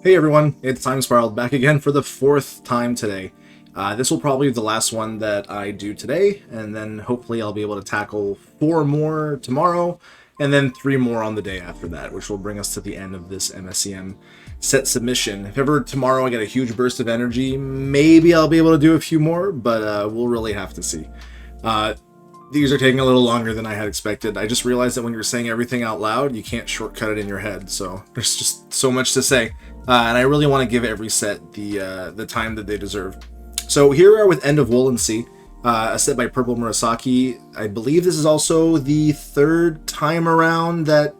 Hey everyone, it's Time Spiraled back again for the fourth time today. This will probably be the last one that I do today, and then hopefully I'll be able to tackle 4 more tomorrow, and then 3 more on the day after that, which will bring us to the end of this MSEM set submission. If ever tomorrow I get a huge burst of energy, maybe I'll be able to do a few more, but we'll really have to see. These are taking a little longer than I had expected. I just realized that when you're saying everything out loud, you can't shortcut it in your head, so there's just so much to say. And I really want to give every set the time that they deserve. So here we are with End of Wollensie, a set by Purplemurasaki. I believe this is also the 3rd time around that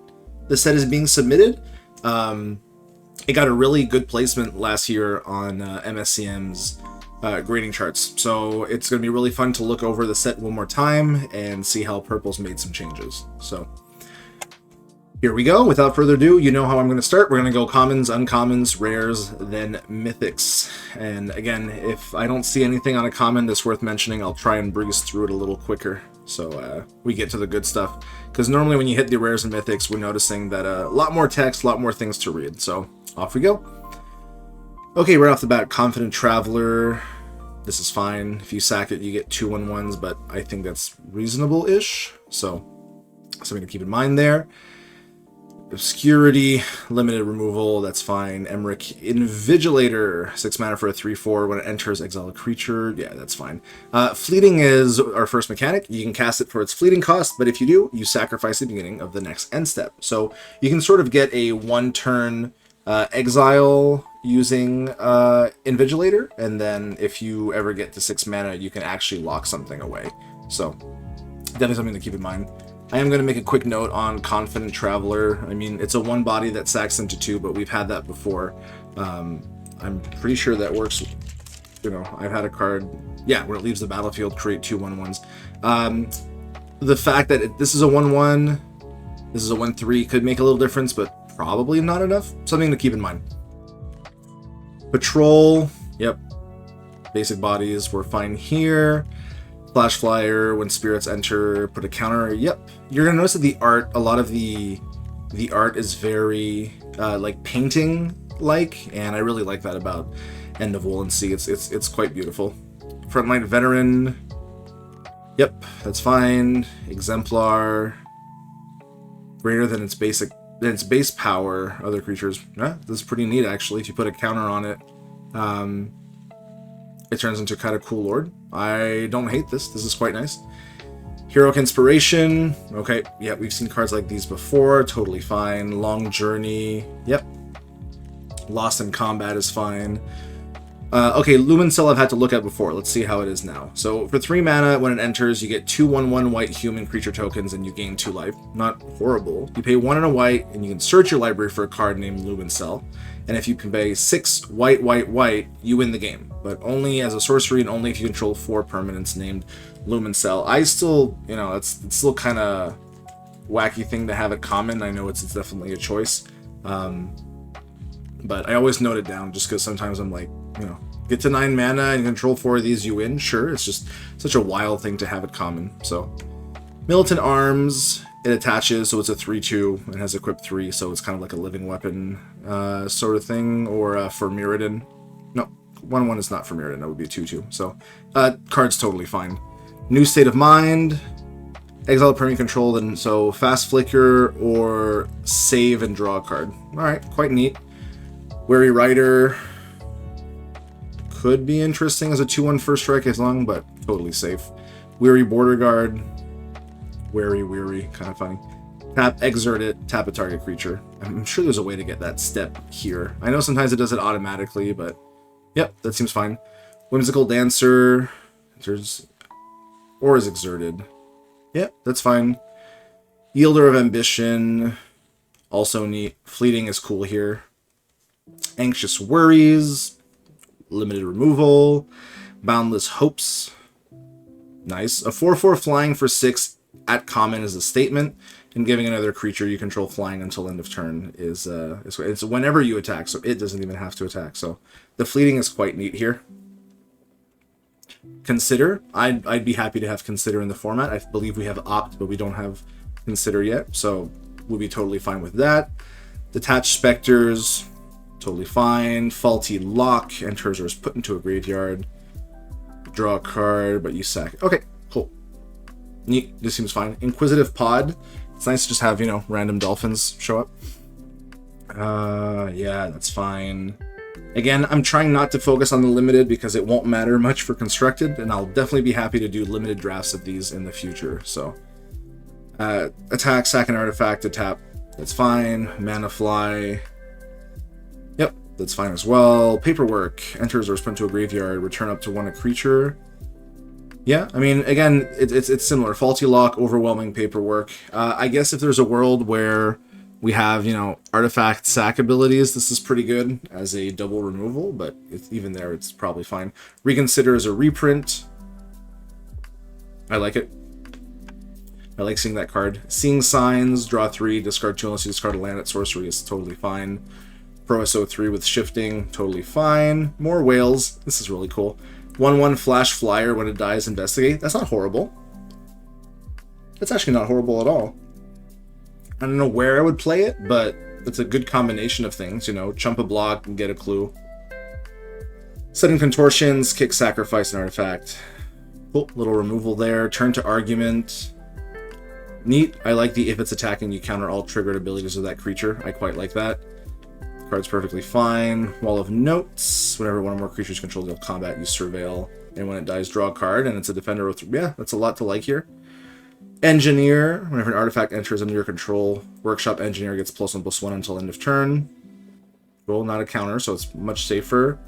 the set is being submitted. It got a really good placement last year on MSEM's grading charts, so it's going to be really fun to look over the set one more time and see how Purple's made some changes. So here we go. Without further ado, you know how I'm going to start. We're going to go commons, uncommons, rares, then mythics. And again, if I don't see anything on a common that's worth mentioning, I'll try and breeze through it a little quicker so we get to the good stuff. Because normally when you hit the rares and mythics, we're noticing that a lot more text, a lot more things to read. So off we go. Okay, right off the bat, Confident Traveler. This is fine. If you sack it, you get 2/1/1s, but I think that's reasonable-ish. So something to keep in mind there. Obscurity, limited removal, that's fine. Emmerich Invigilator, 6 mana for a 3/4. When it enters, exile a creature. Yeah, that's fine. Fleeting is our first mechanic. You can cast it for its fleeting cost, but if you do, you sacrifice the beginning of the next end step. So you can sort of get a 1-turn exile using Invigilator, and then if you ever get to 6 mana, you can actually lock something away. So definitely something to keep in mind. I am going to make a quick note on Confident Traveler. I mean, it's a 1 body that sacks into 2, but we've had that before. I'm pretty sure that works. You know, I've had a card, yeah, where it leaves the battlefield, create 2/1/1s. The fact that this is a 1/1, this is a 1/3 could make a little difference, but probably not enough. Something to keep in mind. Patrol, yep. Basic bodies, we're fine here. Flash Flyer, when spirits enter, put a counter. Yep. You're gonna notice that the art, a lot of the art is very like painting like, and I really like that about End of Wollensie. It's quite beautiful. Frontline Veteran. Yep, that's fine. Exemplar. Greater than its base power. Other creatures. Yeah, this is pretty neat actually. If you put a counter on it, it turns into kind of cool lord. I don't hate this. This is quite nice. Heroic Inspiration. Okay, yeah, we've seen cards like these before. Totally fine. Long Journey. Yep. Lost in Combat is fine. Okay, Lumen Cell I've had to look at before. Let's see how it is now. So for 3 mana, when it enters, you get 2/1/1 white human creature tokens and you gain 2 life. Not horrible. You pay 1 and a white and you can search your library for a card named Lumen Cell. And if you can pay 6 white, white, white, you win the game. But only as a sorcery and only if you control 4 permanents named Lumen Cell. I still, you know, it's still kind of wacky thing to have it common. I know it's definitely a choice. But I always note it down just because sometimes I'm like, you know, get to 9 mana and control 4 of these, you win. Sure, it's just such a wild thing to have it common. So, Militant Arms, it attaches, so it's a 3/2 and has equip 3, so it's kind of like a living weapon sort of thing. Or for Mirrodin. No, 1/1 is not for Mirrodin, that would be a 2/2. So, card's totally fine. New State of Mind, exile permanent control, and so Fast Flicker or save and draw a card. Alright, quite neat. Wary Rider could be interesting as a 2/1 first strike as long, but totally safe. Weary Border Guard. Weary, kind of funny. Tap, exert it, tap a target creature. I'm sure there's a way to get that step here. I know sometimes it does it automatically, but yep, that seems fine. Whimsical Dancer, enters or is exerted. Yep, that's fine. Yielder of Ambition, also neat. Fleeting is cool here. Anxious Worries, limited removal. Boundless Hopes, nice. A 4/4 flying for 6 at common is a statement, and giving another creature you control flying until end of turn is it's whenever you attack, so it doesn't even have to attack. So the fleeting is quite neat here. Consider, I'd be happy to have Consider in the format. I believe we have Opt, but we don't have Consider yet, so we'll be totally fine with that. Detached Specters, totally fine. Faulty Lock, enters or is put into a graveyard. Draw a card, but you sack it. Okay, cool. Neat, this seems fine. Inquisitive Pod, it's nice to just have, you know, random dolphins show up. Yeah, that's fine. Again, I'm trying not to focus on the limited because it won't matter much for constructed, and I'll definitely be happy to do limited drafts of these in the future. So, attack, sack an artifact to tap, that's fine. Mana Fly, yep, that's fine as well. Paperwork, enters or is put into a graveyard, return up to 1 a creature. Yeah, I mean, again, it's similar. Faulty Lock, overwhelming Paperwork. I guess if there's a world where we have, you know, artifact sack abilities, this is pretty good as a double removal, but even there, it's probably fine. Reconsider as a reprint. I like it. I like seeing that card. Seeing Signs, draw 3, discard 2 unless you discard a land at sorcery is totally fine. Pro SO3 with shifting, totally fine. More whales, this is really cool. 1/1 Flash Flyer, when it dies, investigate. That's not horrible. That's actually not horrible at all. I don't know where I would play it, but it's a good combination of things, you know, chump a block and get a clue. Setting Contortions, kick, sacrifice an artifact. Cool, little removal there. Turn to Argument. Neat, I like the if it's attacking, you counter all triggered abilities of that creature. I quite like that. Card's perfectly fine. Wall of Notes, whenever one or more creatures controlled of combat, you surveil. And when it dies, draw a card, and it's a defender with, yeah, that's a lot to like here. Engineer, whenever an artifact enters under your control, Workshop Engineer gets +1/+1 until end of turn. Well, not a counter, so it's much safer.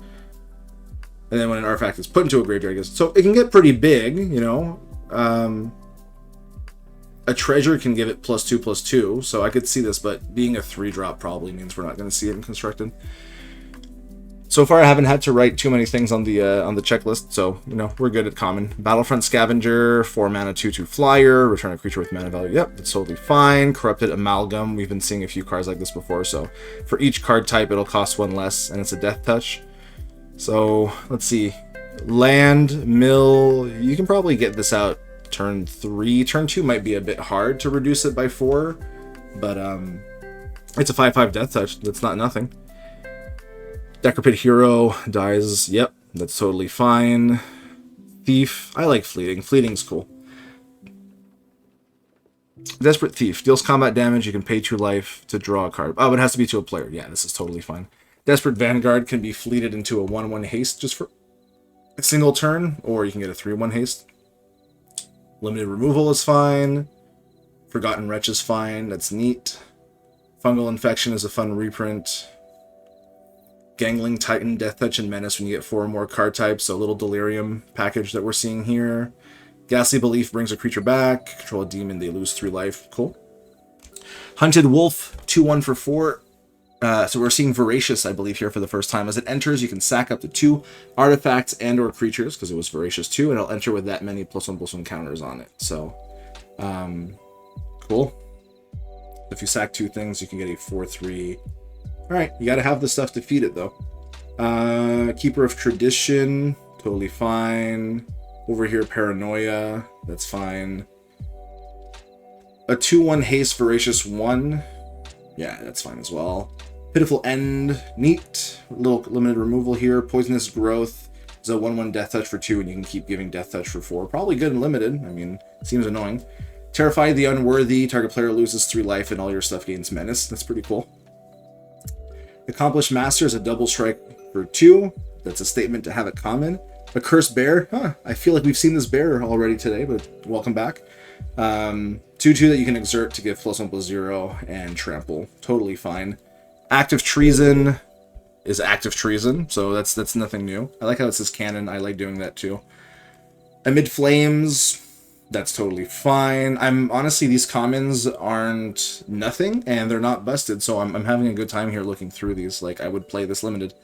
And then when an artifact is put into a graveyard, so it can get pretty big, you know. A treasure can give it +2/+2, so I could see this, but being a 3-drop probably means we're not going to see it in constructed. So far, I haven't had to write too many things on the checklist, so, you know, we're good at common. Battlefront Scavenger, 4 mana, 2/2 flyer, return a creature with mana value. Yep, that's totally fine. Corrupted Amalgam, we've been seeing a few cards like this before, so for each card type, it'll cost 1 less, and it's a death touch. So, let's see. Land, mill, you can probably get this out turn 3. Turn 2 might be a bit hard to reduce it by 4, but it's a 5/5 death touch, that's not nothing. Decrepit Hero dies. Yep, that's totally fine. Thief. I like Fleeting. Fleeting's cool. Desperate Thief. Deals combat damage. You can pay 2 life to draw a card. Oh, it has to be to a player. Yeah, this is totally fine. Desperate Vanguard can be fleeted into a 1/1 haste just for a single turn, or you can get a 3/1 haste. Limited Removal is fine. Forgotten Wretch is fine. That's neat. Fungal Infection is a fun reprint. Gangling Titan, Death Touch, and Menace when you get 4 or more card types, so a little Delirium package that we're seeing here. Ghastly Belief brings a creature back. Control a demon, they lose 3 life. Cool. Hunted Wolf, 2/1 for 4. So we're seeing Voracious, I believe, here for the first time. As it enters, you can sack up to 2 artifacts and or creatures, because it was Voracious 2, and it'll enter with that many +1/+1 counters on it. So, cool. If you sack 2 things, you can get a 4/3. Alright, you gotta have the stuff to feed it, though. Keeper of Tradition, totally fine. Over here, Paranoia, that's fine. A 2/1 haste, Voracious 1. Yeah, that's fine as well. Pitiful End, neat. Little limited removal here. Poisonous Growth is a 1/1 death touch for 2, and you can keep giving death touch for 4. Probably good and limited. I mean, seems annoying. Terrify the Unworthy. Target player loses 3 life, and all your stuff gains menace. That's pretty cool. Accomplished Master is a double strike for 2. That's a statement to have it common. A Cursed Bear. Huh, I feel like we've seen this bear already today, but welcome back. 2/2 that you can exert to give +1/+0 and trample. Totally fine. Active Treason is active treason, so that's nothing new. I like how it says canon. I like doing that too. Amid Flames, that's totally fine. Honestly, these commons aren't nothing, and they're not busted, so I'm having a good time here looking through these. Like, I would play this limited.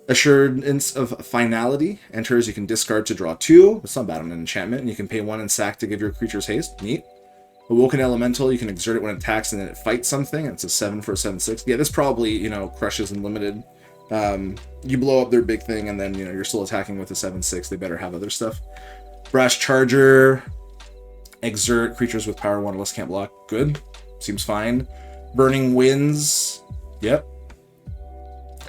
Assurance of Finality. Enters, you can discard to draw 2. It's not bad on an enchantment, and you can pay 1 and sack to give your creatures haste. Neat. Awoken Elemental, you can exert it when it attacks and then it fights something. It's a 7 for a 7/6. Yeah, this probably, you know, crushes in limited. You blow up their big thing, and then, you know, you're still attacking with a 7/6. They better have other stuff. Brash Charger. Exert, creatures with power 1 or less can't block. Good. Seems fine. Burning Winds. Yep.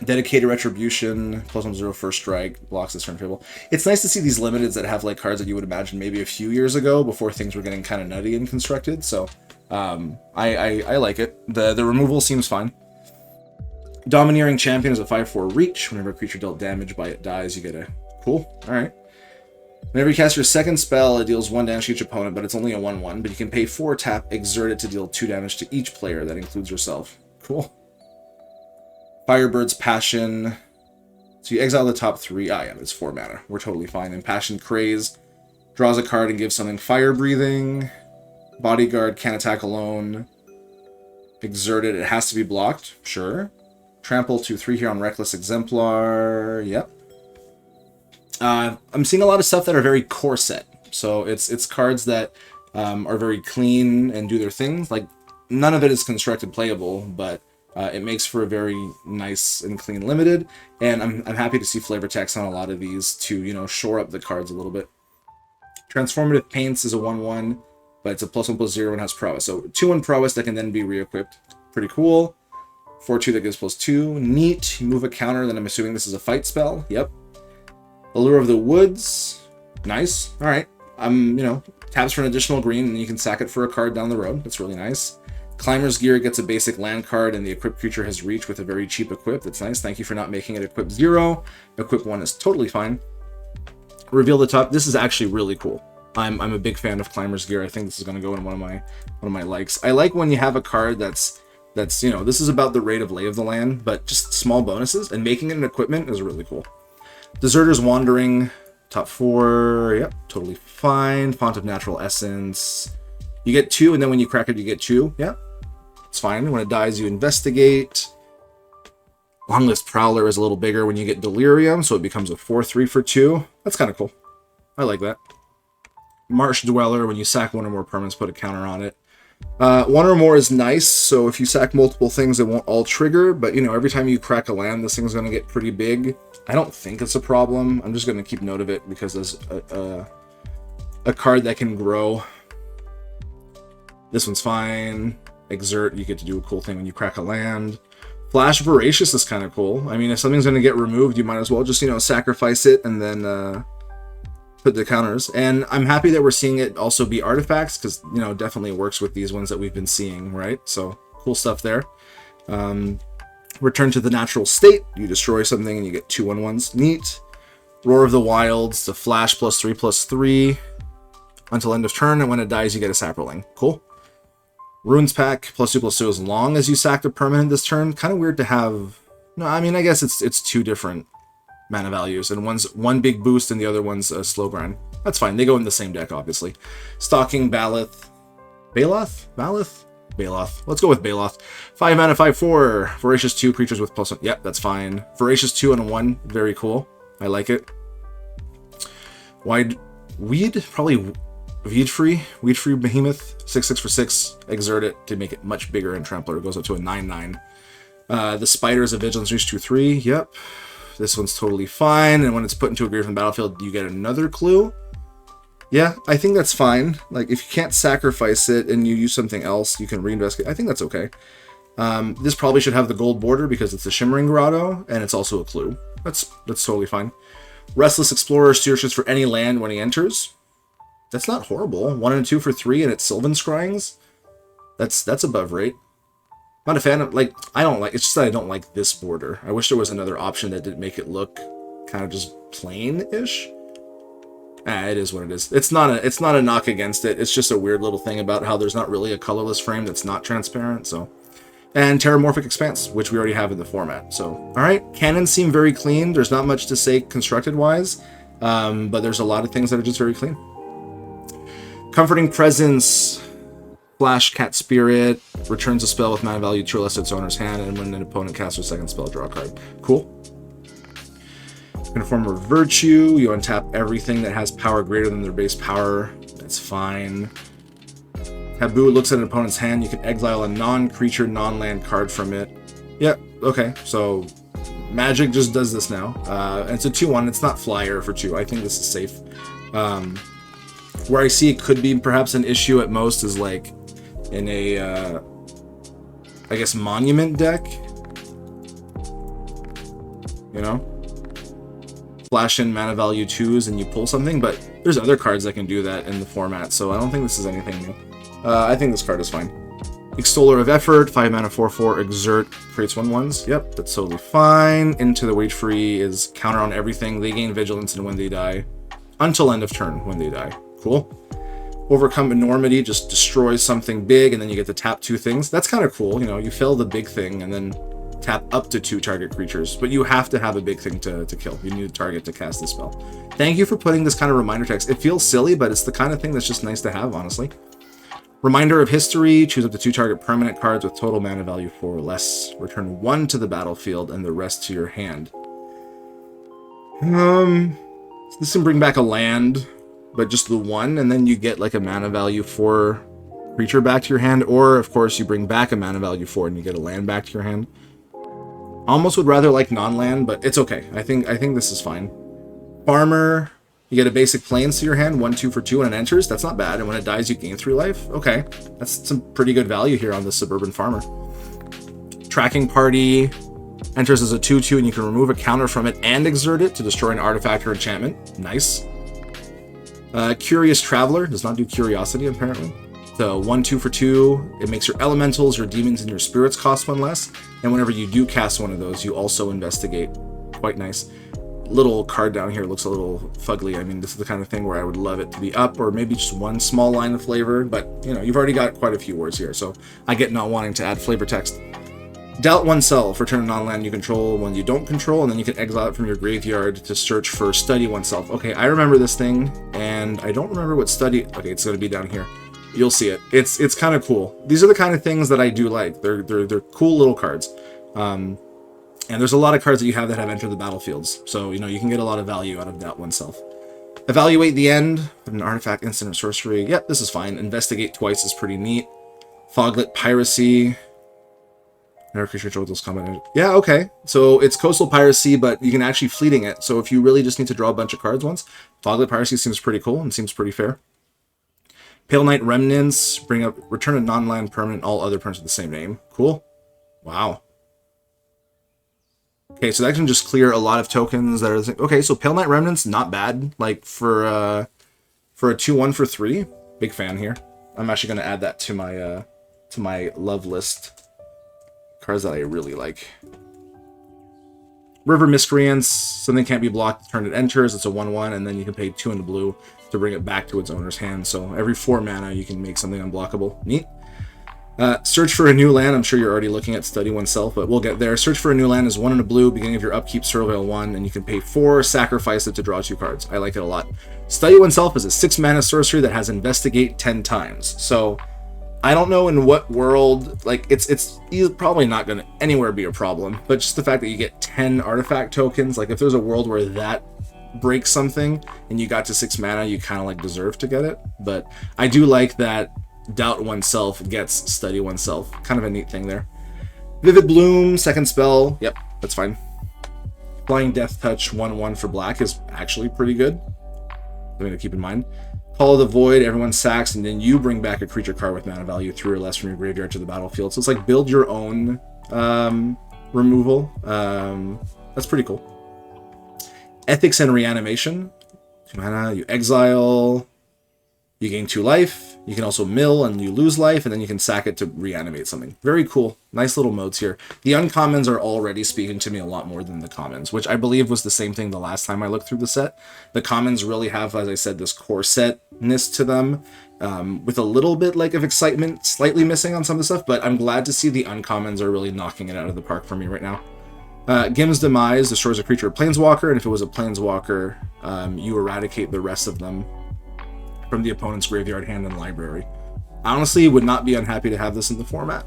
Dedicated Retribution, +1/+0 first strike, blocks this turn table. It's nice to see these limiteds that have like cards that you would imagine maybe a few years ago before things were getting kind of nutty and constructed. So I like it. The removal seems fine. Domineering Champion is a 5/4 reach. Whenever a creature dealt damage by it dies, you get a... Cool. Alright. Whenever you cast your second spell, it deals 1 damage to each opponent, but it's only a 1/1. But you can pay 4 tap, exert it to deal 2 damage to each player. That includes yourself. Cool. Firebird's Passion. So you exile the top 3. Ah, yeah, it's 4 mana. We're totally fine. And Passion Craze draws a card and gives something fire breathing. Bodyguard can't attack alone. Exert it. It has to be blocked. Sure. Trample 2/3 here on Reckless Exemplar. Yep. I'm seeing a lot of stuff that are very core set. So it's cards that are very clean and do their things. Like, none of it is constructed playable, but it makes for a very nice and clean limited, and I'm happy to see flavor text on a lot of these to, you know, shore up the cards a little bit. Transformative Paints is a 1/1, but it's a +1/+0 and has prowess. So 2/1 prowess that can then be re-equipped. Pretty cool. 4/2 that gives +2. Neat. You move a counter, then I'm assuming this is a fight spell. Yep. Allure of the Woods. Nice. Alright. You know, taps for an additional green, and you can sack it for a card down the road. That's really nice. Climber's Gear gets a basic land card, and the equipped creature has reach with a very cheap equip. That's nice. Thank you for not making it equip 0. Equip 1 is totally fine. Reveal the Top. This is actually really cool. I'm a big fan of Climber's Gear. I think this is going to go in one of my likes. I like when you have a card that's you know, this is about the rate of Lay of the Land, but just small bonuses, and making it an equipment is really cool. Deserter's Wandering, top 4. Yep, totally fine. Font of Natural Essence. You get 2, and then when you crack it, you get 2. Yep. It's fine. When it dies, you investigate. Longlist Prowler is a little bigger when you get Delirium, so it becomes a 4/3 for 2. That's kind of cool. I like that. Marsh Dweller, when you sack 1 or more permanents, put a counter on it. 1 or more is nice, so if you sack multiple things, it won't all trigger, but, you know, every time you crack a land, this thing's going to get pretty big. I don't think it's a problem. I'm just going to keep note of it because there's a card that can grow. This one's fine. Exert, you get to do a cool thing when you crack a land. Flash Voracious is kind of cool. I mean, if something's going to get removed, you might as well just, you know, sacrifice it and then put the counters. And I'm happy that we're seeing it also be artifacts, because, you know, definitely works with these ones that we've been seeing, right? So, cool stuff there. Return to the Natural State. You destroy something and you get 2 1/1s. Neat. Roar of the Wilds, the flash +3/+3 until end of turn, and when it dies, you get a Saproling. Cool. Runes Pack, +2/+2 as long as you sacked a permanent this turn. Kind of weird to have... No, I mean, I guess it's 2 different mana values, and one's 1 big boost and the other one's a slow grind. That's fine. They go in the same deck, obviously. Stalking Baloth. Baloth? Baloth? Baloth. Let's go with Baloth. 5 mana, 5/4. Voracious 2 creatures with +1. Yep, that's fine. Voracious 2 and a 1. Very cool. I like it. Wide Weed? Probably Weed Free Behemoth. 6/6 for 6. Exert it to make it much bigger, and Trampler goes up to a 9/9. The Spider is a Vigilance Reach 2/3. Yep. This one's totally fine, and when it's put into a grave from the battlefield, you get another clue. Yeah, I think that's fine. Like, if you can't sacrifice it and you use something else, you can reinvestigate. I think that's okay. This probably should have the gold border because it's a Shimmering Grotto, and it's also a clue. That's totally fine. Restless Explorer searches for any land when he enters. That's not horrible. 1 and 2 for 3, and it's Sylvan Scryings. That's above rate. Not a fan of, like, I don't like, it's just that I don't like this border. I wish there was another option that didn't make it look kind of just plain-ish. It is what it is. It's not a knock against it. It's just a weird little thing about how there's not really a colorless frame that's not transparent, so. And Terramorphic Expanse, which we already have in the format. So, alright. Cannons seem very clean. There's not much to say constructed-wise, but there's a lot of things that are just very clean. Comforting Presence, Flash Cat Spirit, returns a spell with mana value 2 or less to its owner's hand, and when an opponent casts a second spell, draw a card. Cool. Uniform of Virtue, you untap everything that has power greater than their base power. That's fine. Taboo looks at an opponent's hand. You can exile a non-creature, non-land card from it. Yeah, okay. So Magic just does this now. And it's a 2/1. It's not flyer for 2. I think this is safe. Where I see it could be perhaps an issue at most is like in a, I guess, Monument deck. you know? Flash in mana value 2s and you pull something, but there's other cards that can do that in the format, so I don't think this is anything new. I think this card is fine. Extoller of Effort, 5 mana 4/4, Exert, creates 1/1s. Yep, that's totally fine. Into the Wage Free is counter on everything. They gain Vigilance and when they die. Until end of turn when they die. Cool. Overcome Enormity, just destroys something big, and then you get to tap 2 things. That's kind of cool, you know, you fail the big thing, and then tap up to 2 target creatures. But you have to have a big thing to kill. You need a target to cast this spell. Thank you for putting this kind of reminder text. It feels silly, but it's the kind of thing that's just nice to have, honestly. Reminder of History, choose up to 2 target permanent cards with total mana value 4 or less. Return 1 to the battlefield and the rest to your hand. This can bring back a land, but just the 1, and then you get like a mana value 4 creature back to your hand, or of course you bring back a mana value 4 and you get a land back to your hand. Almost would rather like non-land, but it's okay. I think this is fine. Farmer, you get a basic plains to your hand, 1/2 for 2 when it enters. That's not bad, and when it dies you gain 3 life. Okay, that's some pretty good value here on the Suburban Farmer. Tracking Party, enters as a 2/2 and you can remove a counter from it and exert it to destroy an artifact or enchantment. Nice. Curious Traveler, does not do Curiosity apparently. So 1/2 for 2, it makes your elementals, your demons, and your spirits cost 1 less. And whenever you do cast one of those, you also investigate. Quite nice. Little card down here looks a little fugly. I mean, this is the kind of thing where I would love it to be up, or maybe just 1 small line of flavor, but you know, you've already got quite a few words here, so I get not wanting to add flavor text. Doubt Oneself, return a non-land you control when you don't control, and then you can exile it from your graveyard to search for Study Oneself. Okay, I remember this thing, and I don't remember what study... Okay, it's going to be down here. You'll see it. It's kind of cool. These are the kind of things that I do like. They're cool little cards. And there's a lot of cards that you have that have entered the battlefields. So, you know, you can get a lot of value out of Doubt Oneself. Evaluate the End, an artifact, instant, or sorcery. Yep, this is fine. Investigate twice is pretty neat. Foglet Piracy. Never creature controls those combat. Yeah, okay. So it's Coastal Piracy, but you can actually fleeting it. So if you really just need to draw a bunch of cards once, Foglet Piracy seems pretty cool and seems pretty fair. Pale Knight Remnants, return a non-land permanent, all other permanents with the same name. Cool. Wow. Okay, so that can just clear a lot of tokens that are... Okay, so Pale Knight Remnants, not bad. Like, for a 2/1 for 3. Big fan here. I'm actually going to add that to my love list. Cards that I really like. River Miscreants, something can't be blocked, turn it enters, it's a 1/1, and then you can pay 2 in the blue to bring it back to its owner's hand. So every 4 mana, you can make something unblockable. Neat. Search for a new land. I'm sure you're already looking at Study Oneself, but we'll get there. Search for a new land is 1 in a blue, beginning of your upkeep, Surveil 1, and you can pay 4, sacrifice it to draw 2 cards. I like it a lot. Study Oneself is a 6 mana sorcery that has Investigate 10 times. So I don't know in what world, like, it's probably not going to anywhere be a problem, but just the fact that you get 10 artifact tokens, like, if there's a world where that breaks something and you got to 6 mana, you kind of, like, deserve to get it. But I do like that Doubt Oneself gets Study Oneself. Kind of a neat thing there. Vivid Bloom, second spell. Yep, that's fine. Flying Death Touch, 1/1 for black is actually pretty good. Something to keep in mind. Call of the Void, everyone sacks, and then you bring back a creature card with mana value 3 or less from your graveyard to the battlefield. So it's like build your own removal. That's pretty cool. Ethics and Reanimation. 2 mana, you exile, you gain 2 life. You can also mill and you lose life, and then you can sack it to reanimate something. Very cool. Nice little modes here. The uncommons are already speaking to me a lot more than the commons, which I believe was the same thing the last time I looked through the set. The commons really have, as I said, this core setness to them, with a little bit like of excitement slightly missing on some of the stuff, but I'm glad to see the uncommons are really knocking it out of the park for me right now. Gim's Demise destroys a creature or planeswalker, and if it was a planeswalker, you eradicate the rest of them from the opponent's graveyard, hand, and library. I honestly would not be unhappy to have this in the format.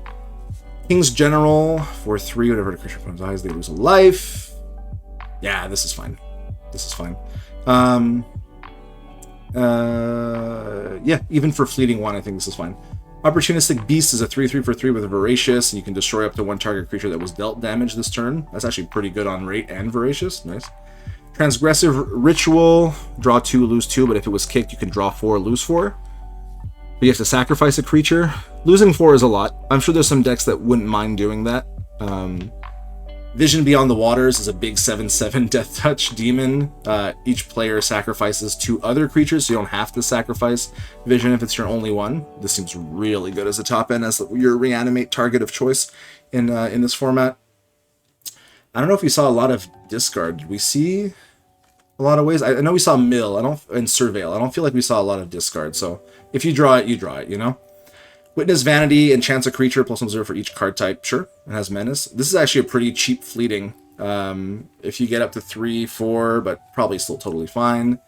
King's General, for 3, whenever the creature opponent dies, they lose a life. Yeah, this is fine. This is fine. Yeah, even for fleeting 1, I think this is fine. Opportunistic Beast is a 3/3 for 3 with a Voracious, and you can destroy up to 1 target creature that was dealt damage this turn. That's actually pretty good on rate and Voracious. Nice. Transgressive Ritual, draw 2, lose 2, but if it was kicked, you can draw 4, lose 4. But you have to sacrifice a creature. Losing 4 is a lot. I'm sure there's some decks that wouldn't mind doing that. Vision Beyond the Waters is a big 7/7 Death Touch demon. Each player sacrifices 2 other creatures, so you don't have to sacrifice Vision if it's your only one. This seems really good as a top end, as your reanimate target of choice in this format. I don't know if we saw a lot of discard. Did we see a lot of ways? I know we saw mill. And surveil. I don't feel like we saw a lot of discard. So if you draw it, you draw it. You know. Witness Vanity enchants a creature +1/+0 for each card type. Sure, it has menace. This is actually a pretty cheap fleeting. If you get up to 3, 4, but probably still totally fine.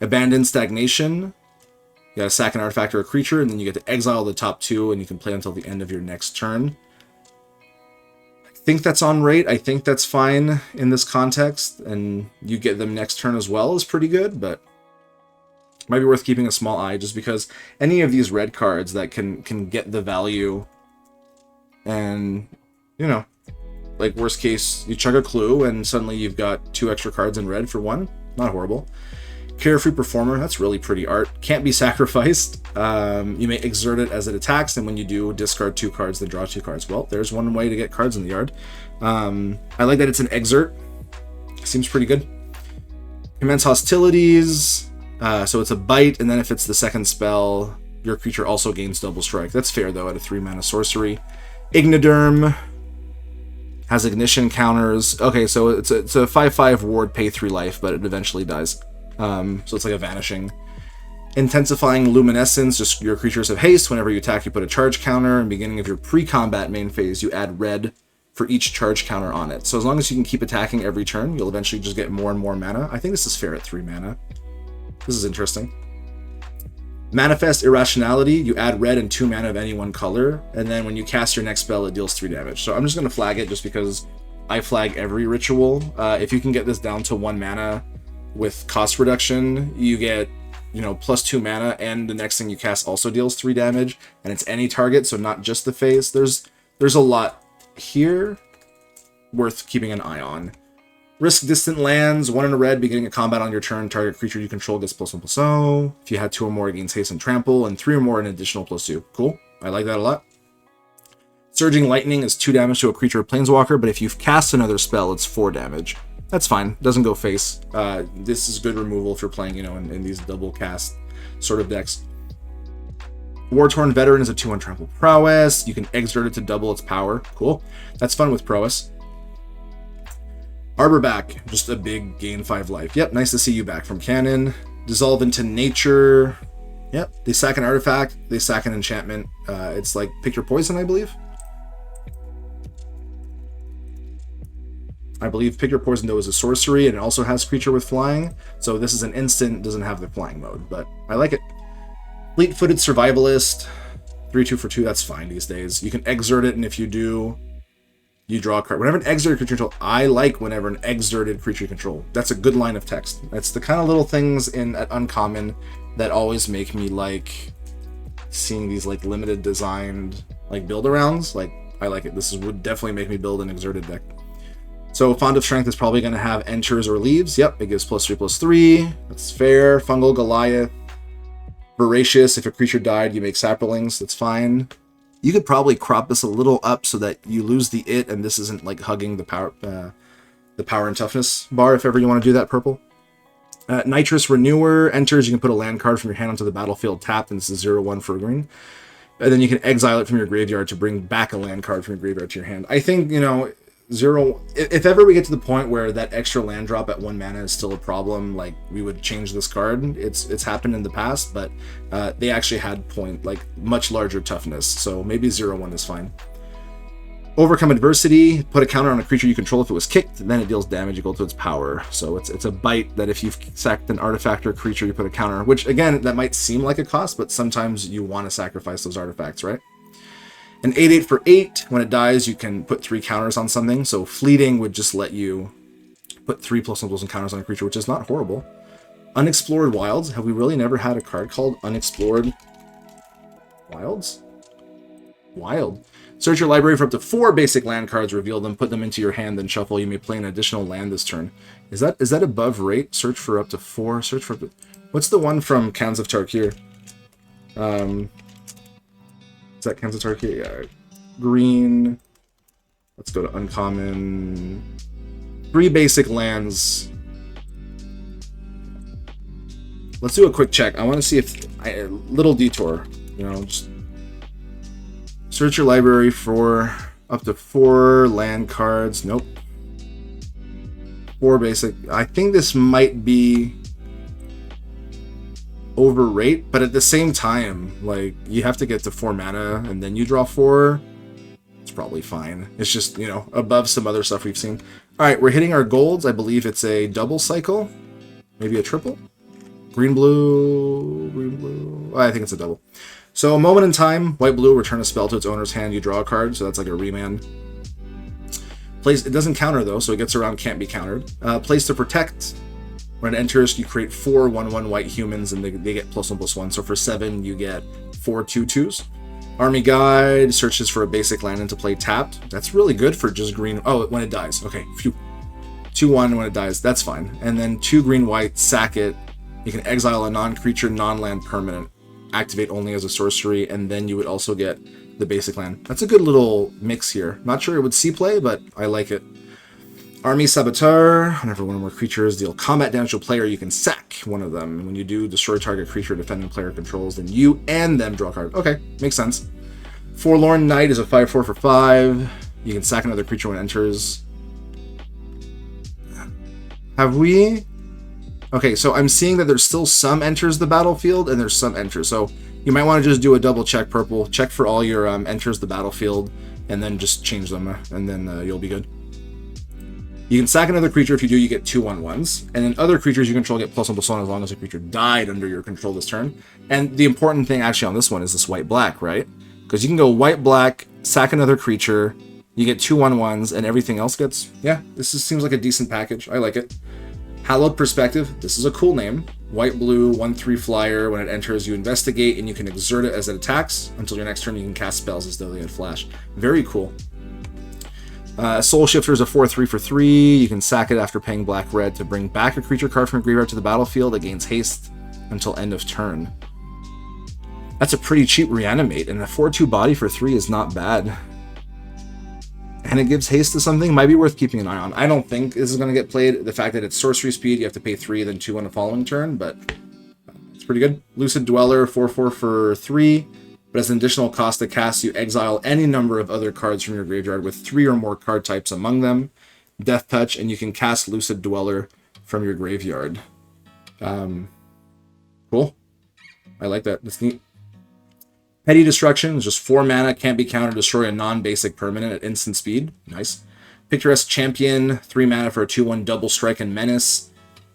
Abandoned Stagnation. You gotta sack an artifact or a creature, and then you get to exile the top 2, and you can play until the end of your next turn. I think that's on rate. I think that's fine in this context, and you get them next turn as well is pretty good, but might be worth keeping a small eye, just because any of these red cards that can get the value, and, you know, like worst case, you chug a clue, and suddenly you've got 2 extra cards in red for 1. Not horrible. Carefree Performer, that's really pretty art. Can't be sacrificed. You may exert it as it attacks, and when you do, discard 2 cards, then draw 2 cards. Well, there's one way to get cards in the yard. I like that it's an exert. Seems pretty good. Commence Hostilities. So it's a bite, and then if it's the second spell, your creature also gains double strike. That's fair, though, at a 3-mana sorcery. Igniderm has ignition counters. Okay, so it's a 5/5 ward, pay 3 life, but it eventually dies. So it's like a vanishing. Intensifying Luminescence, just your creatures have haste. Whenever you attack, you put a charge counter. In the beginning of your pre-combat main phase, you add red for each charge counter on it. So as long as you can keep attacking every turn, you'll eventually just get more and more mana. I think this is fair at 3 mana. This is interesting. Manifest Irrationality, you add red and 2 mana of any one color, and then when you cast your next spell, it deals 3 damage. So I'm just going to flag it just because I flag every ritual. If you can get this down to 1 mana with cost reduction, you get, you know, +2 mana, and the next thing you cast also deals 3 damage, and it's any target, so not just the face. There's a lot here worth keeping an eye on. Risk Distant Lands, 1 in a red, beginning a combat on your turn, target creature you control gets +1/+0. If you had 2 or more, it gains haste and trample, and 3 or more, an additional +2. Cool, I like that a lot. Surging Lightning is 2 damage to a creature or planeswalker, but if you've cast another spell, it's 4 damage. That's fine, doesn't go face. This is good removal if you're playing, you know, in these double cast sort of decks. War-Torn Veteran is a 2/1 trample prowess. You can exert it to double its power. Cool, that's fun with prowess. Arborback, just a big gain 5 life. Yep, nice to see you back from canon. Dissolve into Nature. Yep, they sack an artifact, they sack an enchantment. It's like pick your poison, I believe. Pick your poison, though, is a sorcery, and it also has creature with flying. So this is an instant, doesn't have the flying mode, but I like it. Fleet-footed Survivalist, 3/2 for 2, that's fine these days. You can exert it, and if you do, you draw a card. Whenever an exerted creature control, I like whenever an exerted creature control. That's a good line of text. That's the kind of little things at Uncommon that always make me like seeing these like limited designed like build arounds. Like, I like it. This would definitely make me build an exerted deck. So Fond of Strength is probably going to have enters or leaves. Yep, it gives +3/+3. That's fair. Fungal Goliath. Voracious, if a creature died, you make saplings. That's fine. You could probably crop this a little up so that you lose the it, and this isn't like hugging the power and toughness bar if ever you want to do that, purple. Nitrous Renewer enters. You can put a land card from your hand onto the battlefield tapped, and this is 0/1 for green. And then you can exile it from your graveyard to bring back a land card from your graveyard to your hand. I think, you know, if ever we get to the point where that extra land drop at 1 mana is still a problem, like, we would change this card. It's happened in the past, but they actually had much larger toughness, so maybe 0/1 is fine. Overcome Adversity, put a counter on a creature you control if it was kicked, then it deals damage equal to its power. So it's a bite that if you've sacked an artifact or creature, you put a counter, which again, that might seem like a cost, but sometimes you want to sacrifice those artifacts, right? An 8/8 for 8. When it dies, you can put 3 counters on something. So Fleeting would just let you put 3 +1/+1 counters on a creature, which is not horrible. Unexplored Wilds. Have we really never had a card called Unexplored Wilds? Wild. Search your library for up to 4 basic land cards, reveal them, put them into your hand, then shuffle. You may play an additional land this turn. Is that above rate? Search for up to 4. Search for up to... What's the one from Cans of Tarkir? Is that Cans of Tarkir? Yeah. Green. Let's go to uncommon. 3 basic lands. Let's do a quick check. I want to see if little detour, you know, just search your library for up to 4 land cards. Nope. 4 basic. I think this might be overrate, but at the same time, like, you have to get to 4 mana and then you draw 4. It's probably fine. It's just, you know, above some other stuff we've seen. All right, we're hitting our golds. I believe it's a double cycle, maybe a triple. Green, blue, green, blue. I think it's a double. So a moment in time, white, blue, return a spell to its owner's hand. You draw a card, so that's like a remand. Place, it doesn't counter though, so it gets around, can't be countered. Place to protect. When it enters, you create 4 1/1 white humans, and they get +1/+1. So for 7, you get 4 2/2s. Army Guide searches for a basic land into play tapped. That's really good for just green. Oh, when it dies. Okay, phew. 2/1 when it dies. That's fine. And then 2 green white, sack it. You can exile a non-creature, non-land permanent. Activate only as a sorcery, and then you would also get the basic land. That's a good little mix here. Not sure it would see play, but I like it. Army Saboteur. Whenever one or more creatures deal combat damage to a player, you can sack one of them. And when you do, destroy target creature defending player controls, then you and them draw a card. Okay, makes sense. Forlorn Knight is a 5/4 for 5. You can sack another creature when it enters. Have we... Okay, so I'm seeing that there's still some enters the battlefield, and there's some enters. So you might want to just do a double check, Purple. Check for all your enters the battlefield, and then just change them, and then you'll be good. You can sack another creature. If you do, you get 2 1/1s. And then other creatures you control get +1/+1 as long as a creature died under your control this turn. And the important thing actually on this one is this white-black, right? Because you can go white-black, sack another creature, you get 2 1/1s, and everything else gets... Yeah, seems like a decent package. I like it. Hallowed Perspective. This is a cool name. White-blue, 1/3 flyer. When it enters, you investigate, and you can exert it as it attacks. Until your next turn, you can cast spells as though they had flash. Very cool. Soul Shifter is a 4/3 for 3. You can sack it after paying black-red to bring back a creature card from your graveyard to the battlefield. It gains haste until end of turn. That's a pretty cheap reanimate, and a 4/2 body for 3 is not bad. And it gives haste to something, might be worth keeping an eye on. I don't think this is going to get played. The fact that it's sorcery speed, you have to pay 3, then 2 on the following turn, but it's pretty good. Lucid Dweller, 4/4 for 3. But as an additional cost to cast, you exile any number of other cards from your graveyard with 3 or more card types among them. Death Touch, and you can cast Lucid Dweller from your graveyard. Cool. I like that. That's neat. Petty Destruction is just 4 mana, can't be countered, destroy a non-basic permanent at instant speed. Nice. Picturesque Champion, 3 mana for a 2/1 double strike and menace.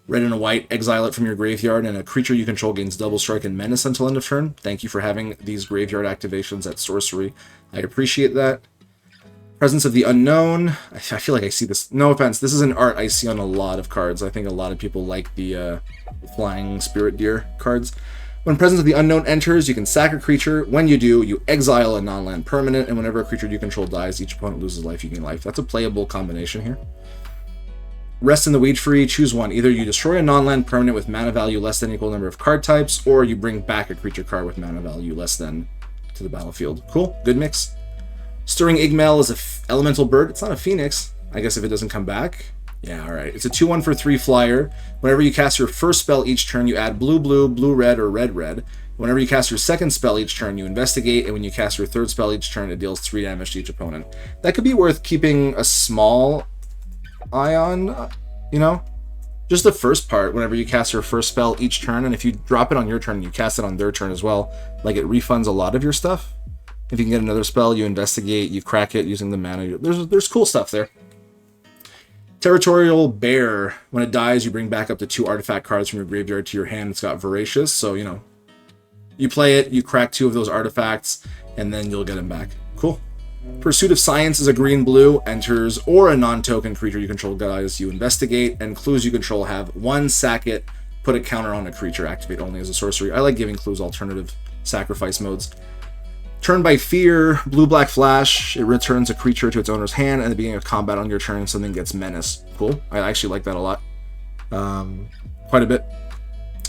Red and a white, exile it from your graveyard, and a creature you control gains double strike and menace until end of turn. Thank you for having these graveyard activations at sorcery. I appreciate that. Presence of the Unknown. I feel like I see this. No offense, this is an art I see on a lot of cards. I think a lot of people like the Flying Spirit Deer cards. When Presence of the Unknown enters, you can sack a creature. When you do, you exile a non-land permanent, and whenever a creature you control dies, each opponent loses life, you gain life. That's a playable combination here. Rest in the Weed Free, choose one. Either you destroy a non-land permanent with mana value less than equal number of card types, or you bring back a creature card with mana value less than to the battlefield. Cool, good mix. Stirring Igmel is an elemental bird. It's not a phoenix, I guess, if it doesn't come back. Yeah, alright. It's a 2/1 for 3 flyer. Whenever you cast your first spell each turn, you add blue, blue, blue, red, or red, red. Whenever you cast your second spell each turn, you investigate, and when you cast your third spell each turn, it deals 3 damage to each opponent. That could be worth keeping a small eye on, you know? Just the first part, whenever you cast your first spell each turn, and if you drop it on your turn, you cast it on their turn as well, like it refunds a lot of your stuff. If you can get another spell, you investigate, you crack it using the mana. There's cool stuff there. Territorial Bear. When it dies, you bring back up to 2 artifact cards from your graveyard to your hand. It's got Voracious, so, you know, you play it, you crack 2 of those artifacts, and then you'll get them back. Cool. Pursuit of Science is a green-blue, enters, or a non-token creature you control dies. You investigate, and clues you control have 1, sack it, put a counter on a creature, activate only as a sorcery. I like giving clues alternative sacrifice modes. Turn by Fear, blue-black flash, it returns a creature to its owner's hand, and at the beginning of combat on your turn, something gets menace. Cool. I actually like that a lot. Quite a bit.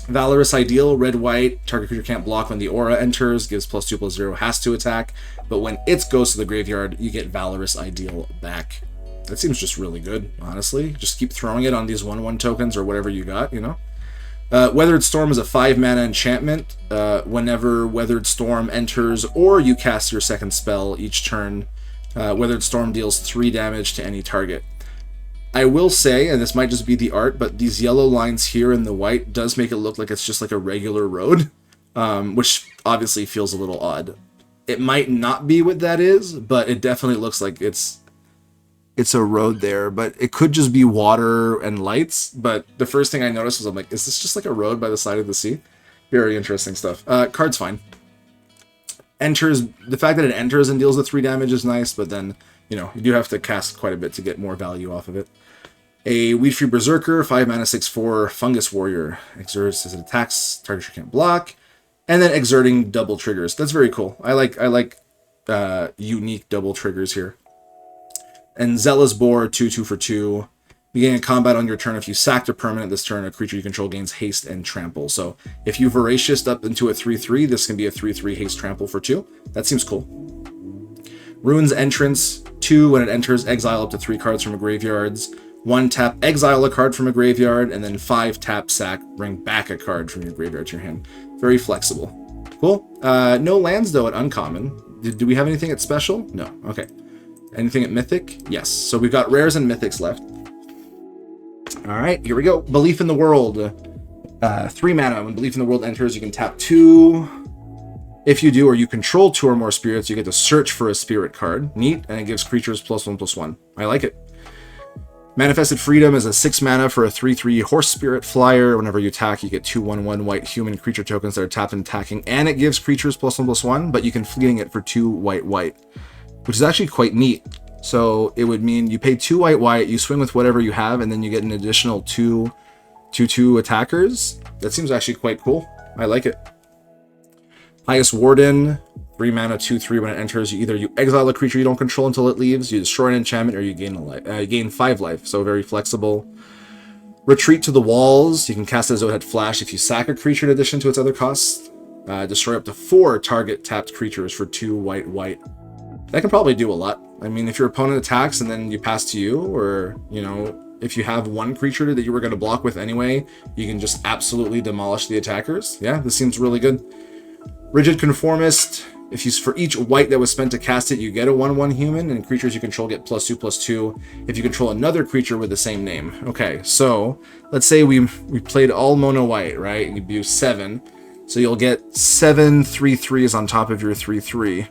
Valorous Ideal, red-white, target creature can't block when the aura enters, gives +2/+0, has to attack, but when it goes to the graveyard, you get Valorous Ideal back. That seems just really good, honestly. Just keep throwing it on these 1/1 tokens or whatever you got, you know? Weathered Storm is a 5-mana enchantment. Whenever Weathered Storm enters or you cast your second spell each turn, Weathered Storm deals 3 damage to any target. I will say, and this might just be the art, but these yellow lines here in the white does make it look like it's just like a regular road, which obviously feels a little odd. It might not be what that is, but it definitely looks like it's a road there, but it could just be water and lights. But the first thing I noticed was, I'm like, is this just like a road by the side of the sea? Very interesting stuff. Card's fine. Enters, the fact that it enters and deals the 3 damage is nice, but then, you know, you do have to cast quite a bit to get more value off of it. A Weedfree Berserker, 5-mana, 6/4, Fungus Warrior. Exerts as it attacks, target you can't block. And then exerting double triggers. That's very cool. I like unique double triggers here. And Zealous Boar, 2/2 for 2. Beginning combat on your turn, if you sacked a permanent this turn, a creature you control gains haste and trample. So if you Voracious up into a 3/3, this can be a 3/3 haste trample for 2. That seems cool. Rune's Entrance, 2. When it enters, exile up to 3 cards from a graveyards. 1 tap, exile a card from a graveyard, and then 5 tap, sack, bring back a card from your graveyard to your hand. Very flexible. Cool. No lands, though, at Uncommon. Do we have anything at Special? No. Okay. Anything at Mythic? Yes. So we've got Rares and Mythics left. Alright, here we go. Belief in the World. 3 mana. When Belief in the World enters, you can tap 2. If you do, or you control 2 or more spirits, you get to search for a spirit card. Neat, and it gives creatures +1/+1. I like it. Manifested Freedom is a 6 mana for a 3/3 Horse Spirit Flyer. Whenever you attack, you get 2 1/1 white human creature tokens that are tapped and attacking, and it gives creatures +1/+1, but you can fleeting it for 2 white, which is actually quite neat. So it would mean you pay 2 white, you swing with whatever you have, and then you get an additional 2/2 attackers. That seems actually quite cool. I like it. Pious Warden, 3 mana, 2/3. When it enters, you exile a creature you don't control until it leaves, you destroy an enchantment, or you gain 5 life. So very flexible. Retreat to the Walls. You can cast a Zohead Flash if you sack a creature in addition to its other costs. Destroy up to 4 target tapped creatures for 2 white. That can probably do a lot. I mean, if your opponent attacks and then you pass to you, or, you know, if you have one creature that you were going to block with anyway, you can just absolutely demolish the attackers. Yeah, this seems really good. Rigid Conformist. For each white that was spent to cast it, you get a 1/1 human, and creatures you control get +2/+2 if you control another creature with the same name. Okay, so let's say we played all mono white, right? You do 7. So you'll get 7 3/3s on top of your 3/3.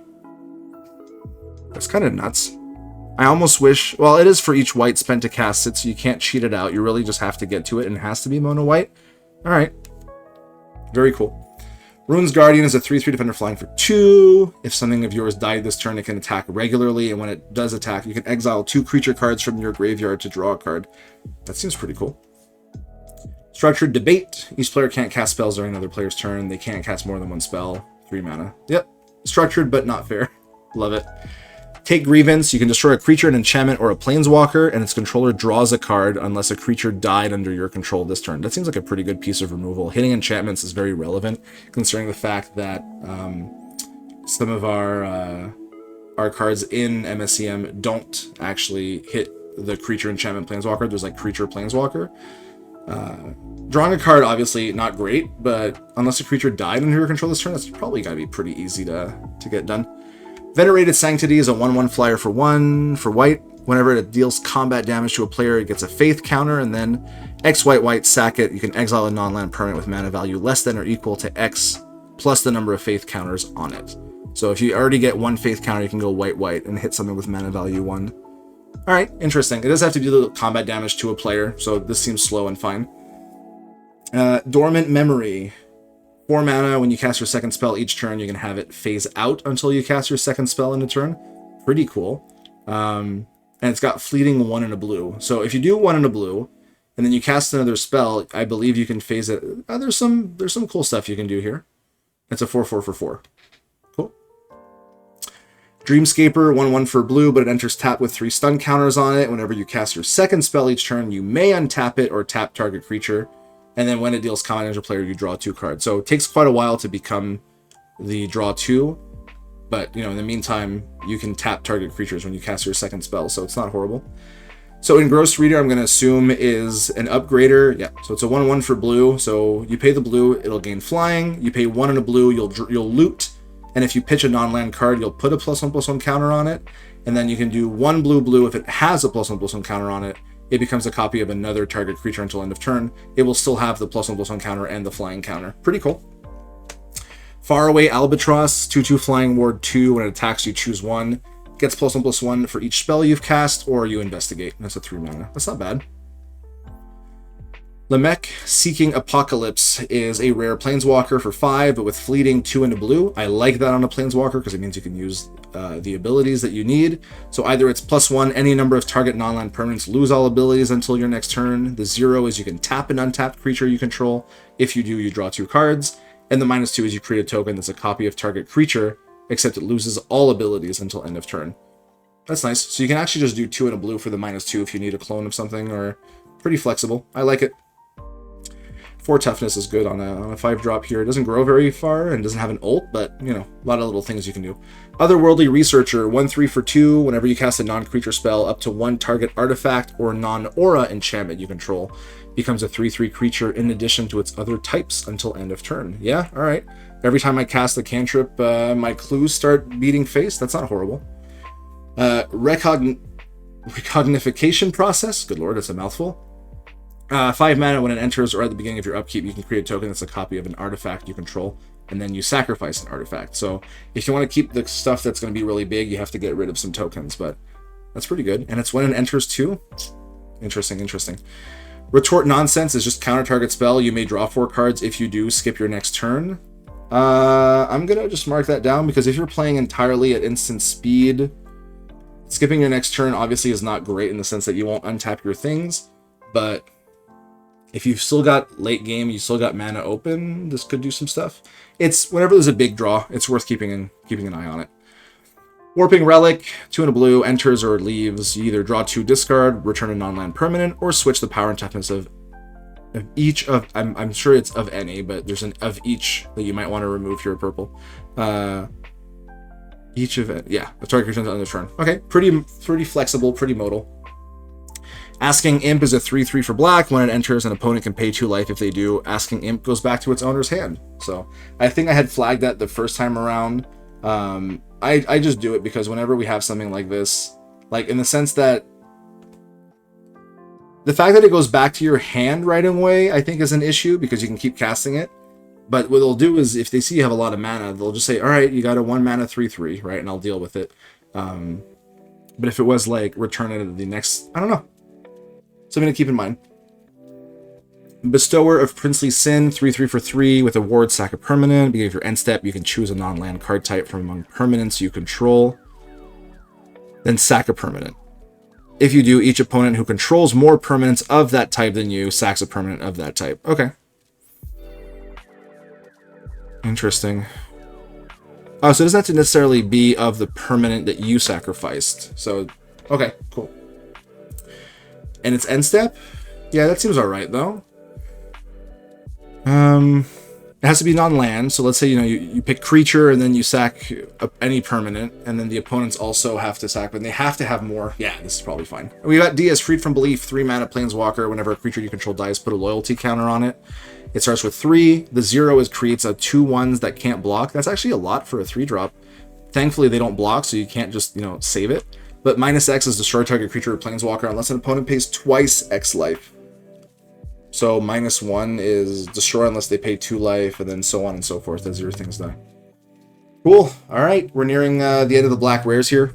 That's kind of nuts. I almost wish... Well, it is for each white spent to cast it, so you can't cheat it out. You really just have to get to it, and it has to be mono white. Alright. Very cool. Rune's Guardian is a 3/3 defender flying for 2. If something of yours died this turn, it can attack regularly, and when it does attack, you can exile 2 creature cards from your graveyard to draw a card. That seems pretty cool. Structured Debate. Each player can't cast spells during another player's turn. They can't cast more than 1 spell. 3 mana. Yep. Structured, but not fair. Love it. Take Grievance. You can destroy a creature, an enchantment, or a planeswalker, and its controller draws a card unless a creature died under your control this turn. That seems like a pretty good piece of removal. Hitting enchantments is very relevant, considering the fact that some of our cards in MSEM don't actually hit the creature, enchantment, planeswalker. There's like creature, planeswalker. Drawing a card, obviously not great, but unless a creature died under your control this turn, that's probably got to be pretty easy to get done. Venerated Sanctity is a 1/1 flyer for 1 for white. Whenever it deals combat damage to a player, it gets a faith counter, and then X white, sack it. You can exile a non-land permanent with mana value less than or equal to X plus the number of faith counters on it. So if you already get 1 faith counter, you can go white and hit something with mana value 1. Alright, interesting. It does have to do the combat damage to a player, so this seems slow and fine. Dormant Memory. 4 mana, when you cast your second spell each turn, you can have it phase out until you cast your second spell in a turn. Pretty cool. And it's got fleeting 1 and a blue. So if you do 1 and a blue, and then you cast another spell, I believe you can phase it. There's some cool stuff you can do here. It's a 4/4 for 4. Cool. Dreamscaper, 1/1 for blue, but it enters tap with 3 stun counters on it. Whenever you cast your second spell each turn, you may untap it or tap target creature. And then when it deals combat damage to a player, you draw 2 cards. So it takes quite a while to become the draw 2. But, you know, in the meantime, you can tap target creatures when you cast your second spell, so it's not horrible. So Engrossed Reader, I'm going to assume, is an upgrader. Yeah, so it's a 1/1 for blue. So you pay the blue, it'll gain flying. You pay 1 and a blue, you'll loot. And if you pitch a non-land card, you'll put a +1/+1 counter on it. And then you can do 1 blue. If it has a +1/+1 counter on it, it becomes a copy of another target creature until end of turn. It will still have the +1/+1 counter and the flying counter. Pretty cool. Faraway Albatross, 2/2 flying ward 2. When it attacks, you choose 1. Gets +1/+1 for each spell you've cast, or you investigate. That's a 3 mana. That's not bad. Lemek, Seeking Apocalypse, is a rare planeswalker for 5, but with fleeting 2 and a blue. I like that on a planeswalker because it means you can use the abilities that you need. So either it's +1, any number of target non-land permanents lose all abilities until your next turn. The 0 is you can tap an untapped creature you control. If you do, you draw 2 cards. And the -2 is you create a token that's a copy of target creature, except it loses all abilities until end of turn. That's nice. So you can actually just do 2 and a blue for the -2 if you need a clone of something, or pretty flexible. I like it. 4 toughness is good on a 5-drop here. It doesn't grow very far and doesn't have an ult, but, you know, a lot of little things you can do. Otherworldly Researcher, 1/3 for 2. Whenever you cast a non-creature spell, up to 1 target artifact or non-aura enchantment you control becomes a 3/3 creature in addition to its other types until end of turn. Yeah, all right. Every time I cast a cantrip, my clues start beating face. That's not horrible. Recognification Process. Good lord, that's a mouthful. 5 mana. When it enters or at the beginning of your upkeep, you can create a token that's a copy of an artifact you control, and then you sacrifice an artifact. So if you want to keep the stuff that's going to be really big, you have to get rid of some tokens, but that's pretty good. And it's when it enters too. Interesting. Retort Nonsense is just counter target spell. You may draw 4 cards. If you do, skip your next turn. I'm going to just mark that down because if you're playing entirely at instant speed, skipping your next turn obviously is not great in the sense that you won't untap your things, but if you've still got late game, you still got mana open, this could do some stuff. It's whenever there's a big draw, it's worth keeping an eye on it. Warping Relic, 2 and a blue, enters or leaves. You either draw 2, discard, return a non-land permanent, or switch the power and toughness of each of, I'm sure it's of any, but there's an of each that you might want to remove here, purple. Each of it, yeah, the target returns on the turn. Okay, pretty flexible, pretty modal. Asking Imp is a 3/3 for black. When it enters, an opponent can pay 2 life. If they do, Asking Imp goes back to its owner's hand. So I think I had flagged that the first time around. I just do it because whenever we have something like this, like in the sense that the fact that it goes back to your hand right away, I think is an issue because you can keep casting it. But what they'll do is if they see you have a lot of mana, they'll just say, all right, you got a 1 mana 3/3, right? And I'll deal with it. But if it was like return it at the next, I don't know. Something to keep in mind. Bestower of Princely Sin, 3/3 for 3 with a ward, sack a permanent. Beginning of your end step, you can choose a non-land card type from among permanents you control. Then sack a permanent. If you do, each opponent who controls more permanents of that type than you sacks a permanent of that type. Okay. Interesting. Oh, so it doesn't have to necessarily be of the permanent that you sacrificed. So, okay, cool. And it's end step? Yeah, that seems alright, though. It has to be non-land, so let's say, you pick creature, and then you sack any permanent, and then the opponents also have to sack, but they have to have more. Yeah, this is probably fine. We got D as Freed from Belief, 3 mana planeswalker. Whenever a creature you control dies, put a loyalty counter on it. It starts with 3. The 0 creates a 2/1s that can't block. That's actually a lot for a 3-drop. Thankfully, they don't block, so you can't just, save it. But -X is destroy target creature or planeswalker unless an opponent pays twice X life. So -1 is destroy unless they pay 2 life, and then so on and so forth as your things die. Cool. All right, we're nearing the end of the black rares here.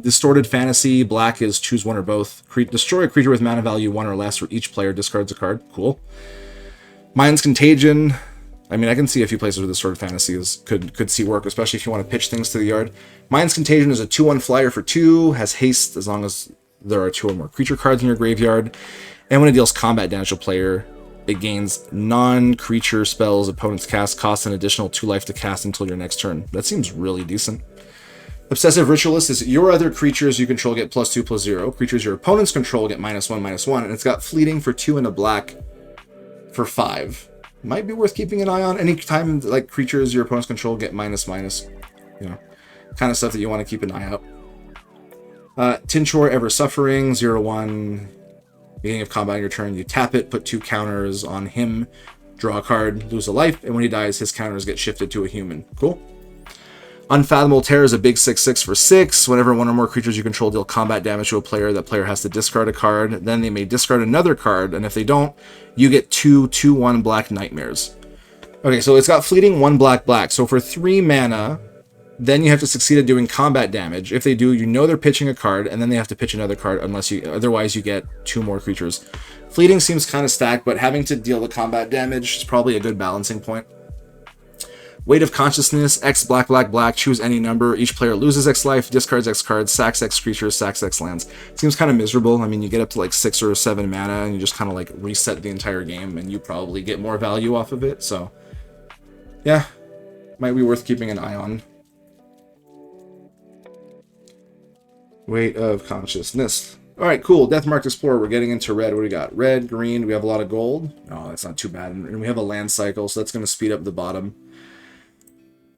Distorted Fantasy, black is choose one or both. Destroy a creature with mana value 1 or less, or each player discards a card. Cool. Mind's Contagion. I mean, I can see a few places where Distorted Fantasy could see work, especially if you want to pitch things to the yard. Mind's Contagion is a 2/1 flyer for 2, has haste as long as there are 2 or more creature cards in your graveyard. And when it deals combat damage to a player, it gains non-creature spells opponents cast, costs an additional 2 life to cast until your next turn. That seems really decent. Obsessive Ritualist is your other creatures you control get +2/+0. Creatures your opponents control get -1/-1, and it's got fleeting for 2 and a black for 5. Might be worth keeping an eye on. Anytime like creatures your opponents control get minus, you know, kind of stuff that you want to keep an eye out. Tinchor, Ever Suffering, 0/1. Beginning of combat on your turn, you tap it, put 2 counters on him, draw a card, lose a life, and when he dies, his counters get shifted to a human. Cool. Unfathomable Terror is a big 6/6 for 6. Whenever one or more creatures you control deal combat damage to a player, that player has to discard a card. Then they may discard another card, and if they don't, you get 2/2/1 Black Nightmares. Okay, so it's got fleeting 1 black. So for 3 mana, then you have to succeed at doing combat damage. If they do, you know they're pitching a card, and then they have to pitch another card otherwise you get 2 more creatures. Fleeting seems kind of stacked, but having to deal the combat damage is probably a good balancing point. Weight of Consciousness, X black, choose any number. Each player loses X life, discards X cards, sacks X creatures, sacks X lands. Seems kind of miserable. I mean, you get up to like 6 or 7 mana, and you just kind of like reset the entire game, and you probably get more value off of it. So, yeah, might be worth keeping an eye on. Weight of Consciousness. All right, cool. Deathmarked Explorer. We're getting into red. What do we got? Red, green. Do we have a lot of gold? Oh, that's not too bad. And we have a land cycle, so that's going to speed up the bottom.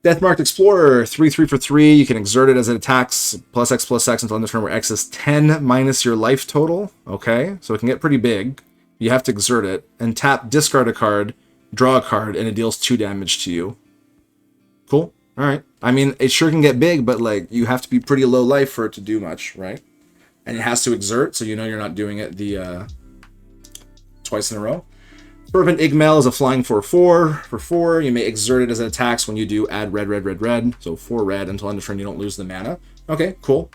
Deathmarked Explorer. 3/3 for 3. You can exert it as it attacks. +X/+X until end of turn, where X is 10 minus your life total. Okay, so it can get pretty big. You have to exert it. And tap, discard a card, draw a card, and it deals 2 damage to you. Cool. All right. I mean, it sure can get big, but like you have to be pretty low life for it to do much, right? And it has to exert, so you know you're not doing it the twice in a row. Fervent Igmel is a flying 4/4. For 4, you may exert it as it attacks. When you do, add red. So 4 red until end of turn, you don't lose the mana. Okay, cool.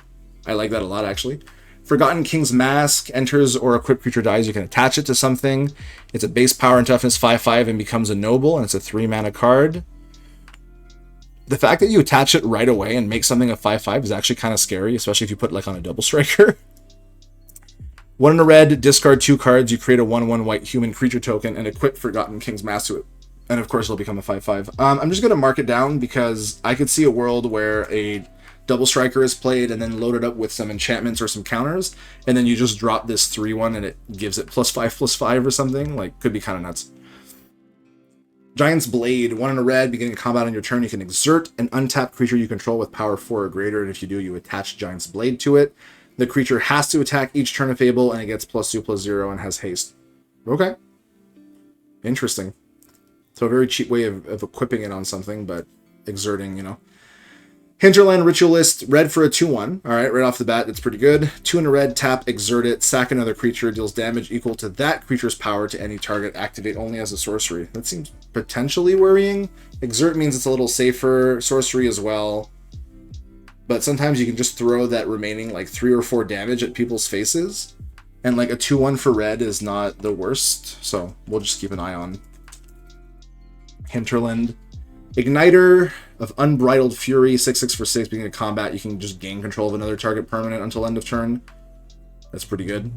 I like that a lot, actually. Forgotten King's Mask. Enters or equipped creature dies. You can attach it to something. It's a base power and toughness 5/5 and becomes a noble, and it's a 3 mana card. The fact that you attach it right away and make something a 5/5 is actually kind of scary, especially if you put like on a double striker. 1 in a red, discard 2 cards, you create a 1/1 white human creature token and equip Forgotten King's Mask to it. And of course it'll become a 5/5. I'm just going to mark it down because I could see a world where a double striker is played and then loaded up with some enchantments or some counters, and then you just drop this 3/1 and it gives it +5/+5 or something. Like, could be kind of nuts. Giant's Blade, 1 in a red, beginning combat on your turn, you can exert an untapped creature you control with power 4 or greater, and if you do, you attach Giant's Blade to it. The creature has to attack each turn of Fable, and it gets +2/+0 and has haste. Okay. Interesting. So a very cheap way of equipping it on something, but exerting, you know. Hinterland Ritualist, red for a 2/1. Alright, right off the bat, that's pretty good. 2 in a red, tap, exert it, sack another creature, deals damage equal to that creature's power to any target, activate only as a sorcery. That seems potentially worrying. Exert means it's a little safer, sorcery as well. But sometimes you can just throw that remaining like 3 or 4 damage at people's faces. And like a 2/1 for red is not the worst. So we'll just keep an eye on Hinterland. Igniter of Unbridled Fury, 6/6 for 6, beginning of combat. You can just gain control of another target permanent until end of turn. That's pretty good.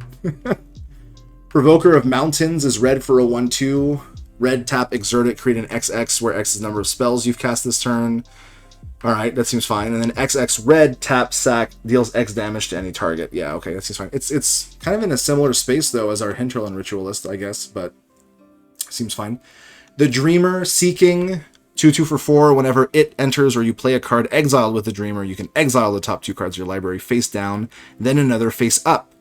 Provoker of Mountains is red for a 1/2. Red, tap, exert it, create an XX where X is the number of spells you've cast this turn. Alright, that seems fine. And then XX red, tap, sack, deals X damage to any target. Yeah, okay, that seems fine. It's kind of in a similar space, though, as our Hinterland Ritualist, I guess, but seems fine. The Dreamer, Seeking, 2/2 for 4. Whenever it enters or you play a card exiled with the Dreamer, you can exile the top 2 cards of your library face down, then another face up.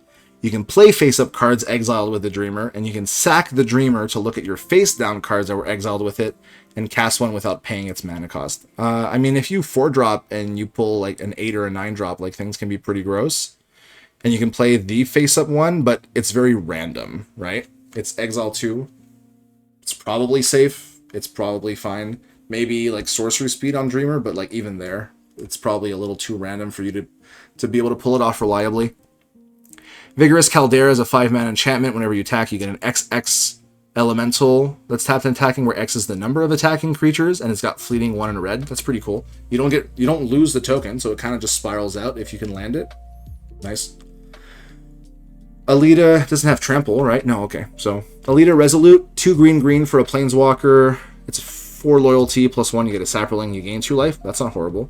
You can play face-up cards exiled with the Dreamer, and you can sack the Dreamer to look at your face-down cards that were exiled with it, and cast one without paying its mana cost. I mean, if you 4-drop and you pull like an 8 or a 9-drop, like things can be pretty gross. And you can play the face-up one, but it's very random, right? It's exile 2. It's probably safe. It's probably fine. Maybe like sorcery speed on Dreamer, but like even there, it's probably a little too random for you to be able to pull it off reliably. Vigorous Caldera is a 5-mana enchantment. Whenever you attack, you get an XX elemental that's tapped and attacking, where X is the number of attacking creatures, and it's got fleeting 1 in a red. That's pretty cool. You don't lose the token, so it kind of just spirals out if you can land it. Nice. Alita doesn't have trample, right? No, okay. So Alita Resolute, 2 green for a planeswalker. It's 4 loyalty +1. You get a sapperling. You gain 2 life. That's not horrible.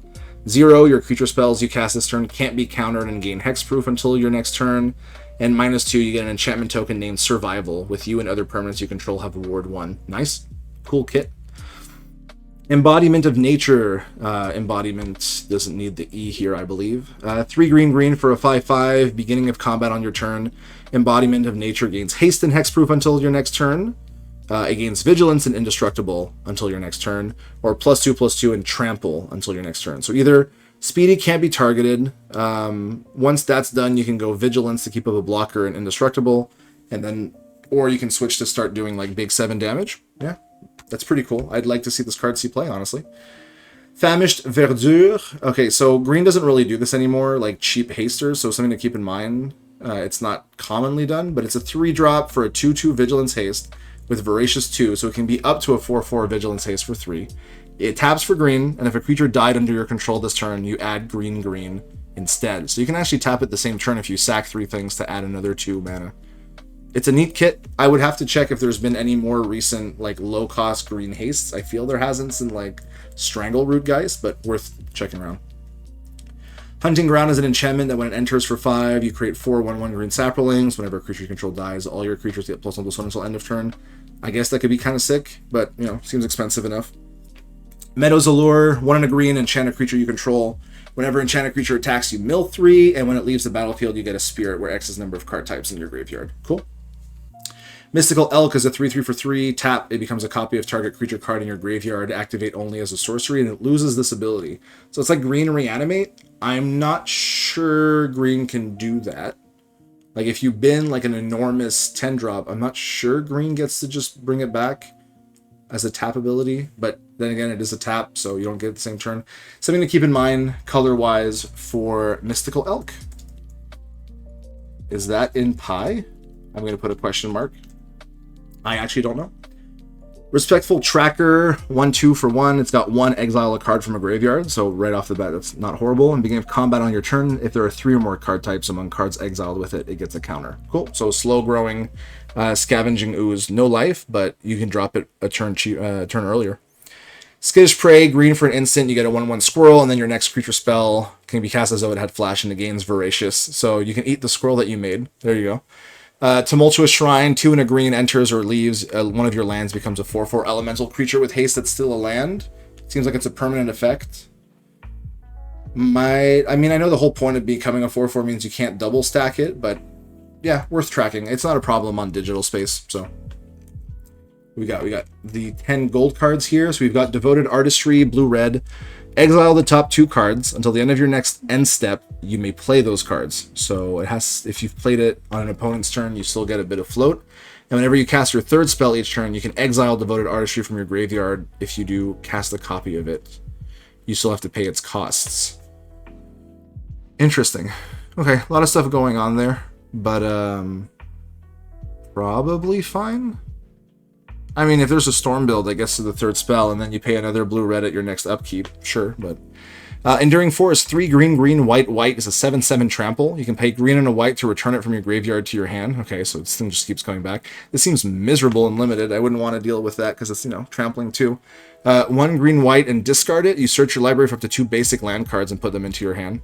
0, your creature spells you cast this turn can't be countered and gain hexproof until your next turn. And -2, you get an enchantment token named Survival. With you and other permanents you control have Ward 1. Nice. Cool kit. Embodiment of Nature. Embodiment doesn't need the E here, I believe. 3 green for a 5/5. Beginning of combat on your turn. Embodiment of Nature gains haste and hexproof until your next turn. It gains Vigilance and Indestructible until your next turn. Or +2/+2 and Trample until your next turn. So either Speedy can't be targeted. Once that's done, you can go Vigilance to keep up a blocker and Indestructible. And then, or you can switch to start doing like big 7 damage. Yeah, that's pretty cool. I'd like to see this card see play, honestly. Famished Verdure. Okay, so green doesn't really do this anymore, like cheap hasters, so something to keep in mind. It's not commonly done, but it's a 3-drop for a 2/2 Vigilance Haste with Voracious 2, so it can be up to a 4/4 Vigilance Haste for 3. It taps for green, and if a creature died under your control this turn, you add green instead. So you can actually tap it the same turn if you sack 3 things to add another 2 mana. It's a neat kit. I would have to check if there's been any more recent, like, low-cost green hastes. I feel there hasn't since, like, Strangleroot Geist, but worth checking around. Hunting Ground is an enchantment that when it enters for 5, you create 4 1/1 green saplings. Whenever a creature you control dies, all your creatures get +1/+1 until end of turn. I guess that could be kind of sick, but, you know, seems expensive enough. Meadows Allure, 1 and a green, enchant a creature you control. Whenever enchanted creature attacks, you mill 3, and when it leaves the battlefield, you get a spirit where X is the number of card types in your graveyard. Cool. Mystical Elk is a 3/3 for 3. Tap, it becomes a copy of target creature card in your graveyard. Activate only as a sorcery, and it loses this ability. So it's like green Reanimate. I'm not sure green can do that. Like, if you bin like an enormous 10-drop, I'm not sure green gets to just bring it back as a tap ability, but then again, it is a tap, so you don't get it the same turn. Something to keep in mind, color-wise, for Mystical Elk. Is that in Pi? I'm going to put a question mark. I actually don't know. Respectful Tracker, 1/2 for 1. It's got 1 exile a card from a graveyard, so right off the bat, that's not horrible. And beginning of combat on your turn, if there are 3 or more card types among cards exiled with it, it gets a counter. Cool. So slow-growing, Scavenging Ooze, no life, but you can drop it a turn earlier. Skittish Prey, green for an instant, you get a 1/1 squirrel, and then your next creature spell can be cast as though it had flash, and it gains Voracious. So you can eat the squirrel that you made. There you go. Tumultuous Shrine, 2 and a green, enters or leaves. One of your lands becomes a 4/4 elemental creature with haste that's still a land. Seems like it's a permanent effect. I mean, I know the whole point of becoming a 4/4 means you can't double stack it, but yeah, worth tracking. It's not a problem on digital space, so. We got the 10 gold cards here. So we've got Devoted Artistry, blue-red. Exile the top 2 cards. Until the end of your next end step, you may play those cards. So it has, if you've played it on an opponent's turn, you still get a bit of float. And whenever you cast your 3rd spell each turn, you can exile Devoted Artistry from your graveyard. If you do cast a copy of it, you still have to pay its costs. Interesting. Okay, a lot of stuff going on there, but probably fine. I mean, if there's a storm build that gets to the 3rd spell, and then you pay another blue-red at your next upkeep, sure, but... Enduring Forest, 3 green, white is a 7/7 trample. You can pay green and a white to return it from your graveyard to your hand. Okay, so this thing just keeps going back. This seems miserable and limited. I wouldn't want to deal with that, because it's, you know, trampling too. 1 green, white, and discard it. You search your library for up to 2 basic land cards and put them into your hand.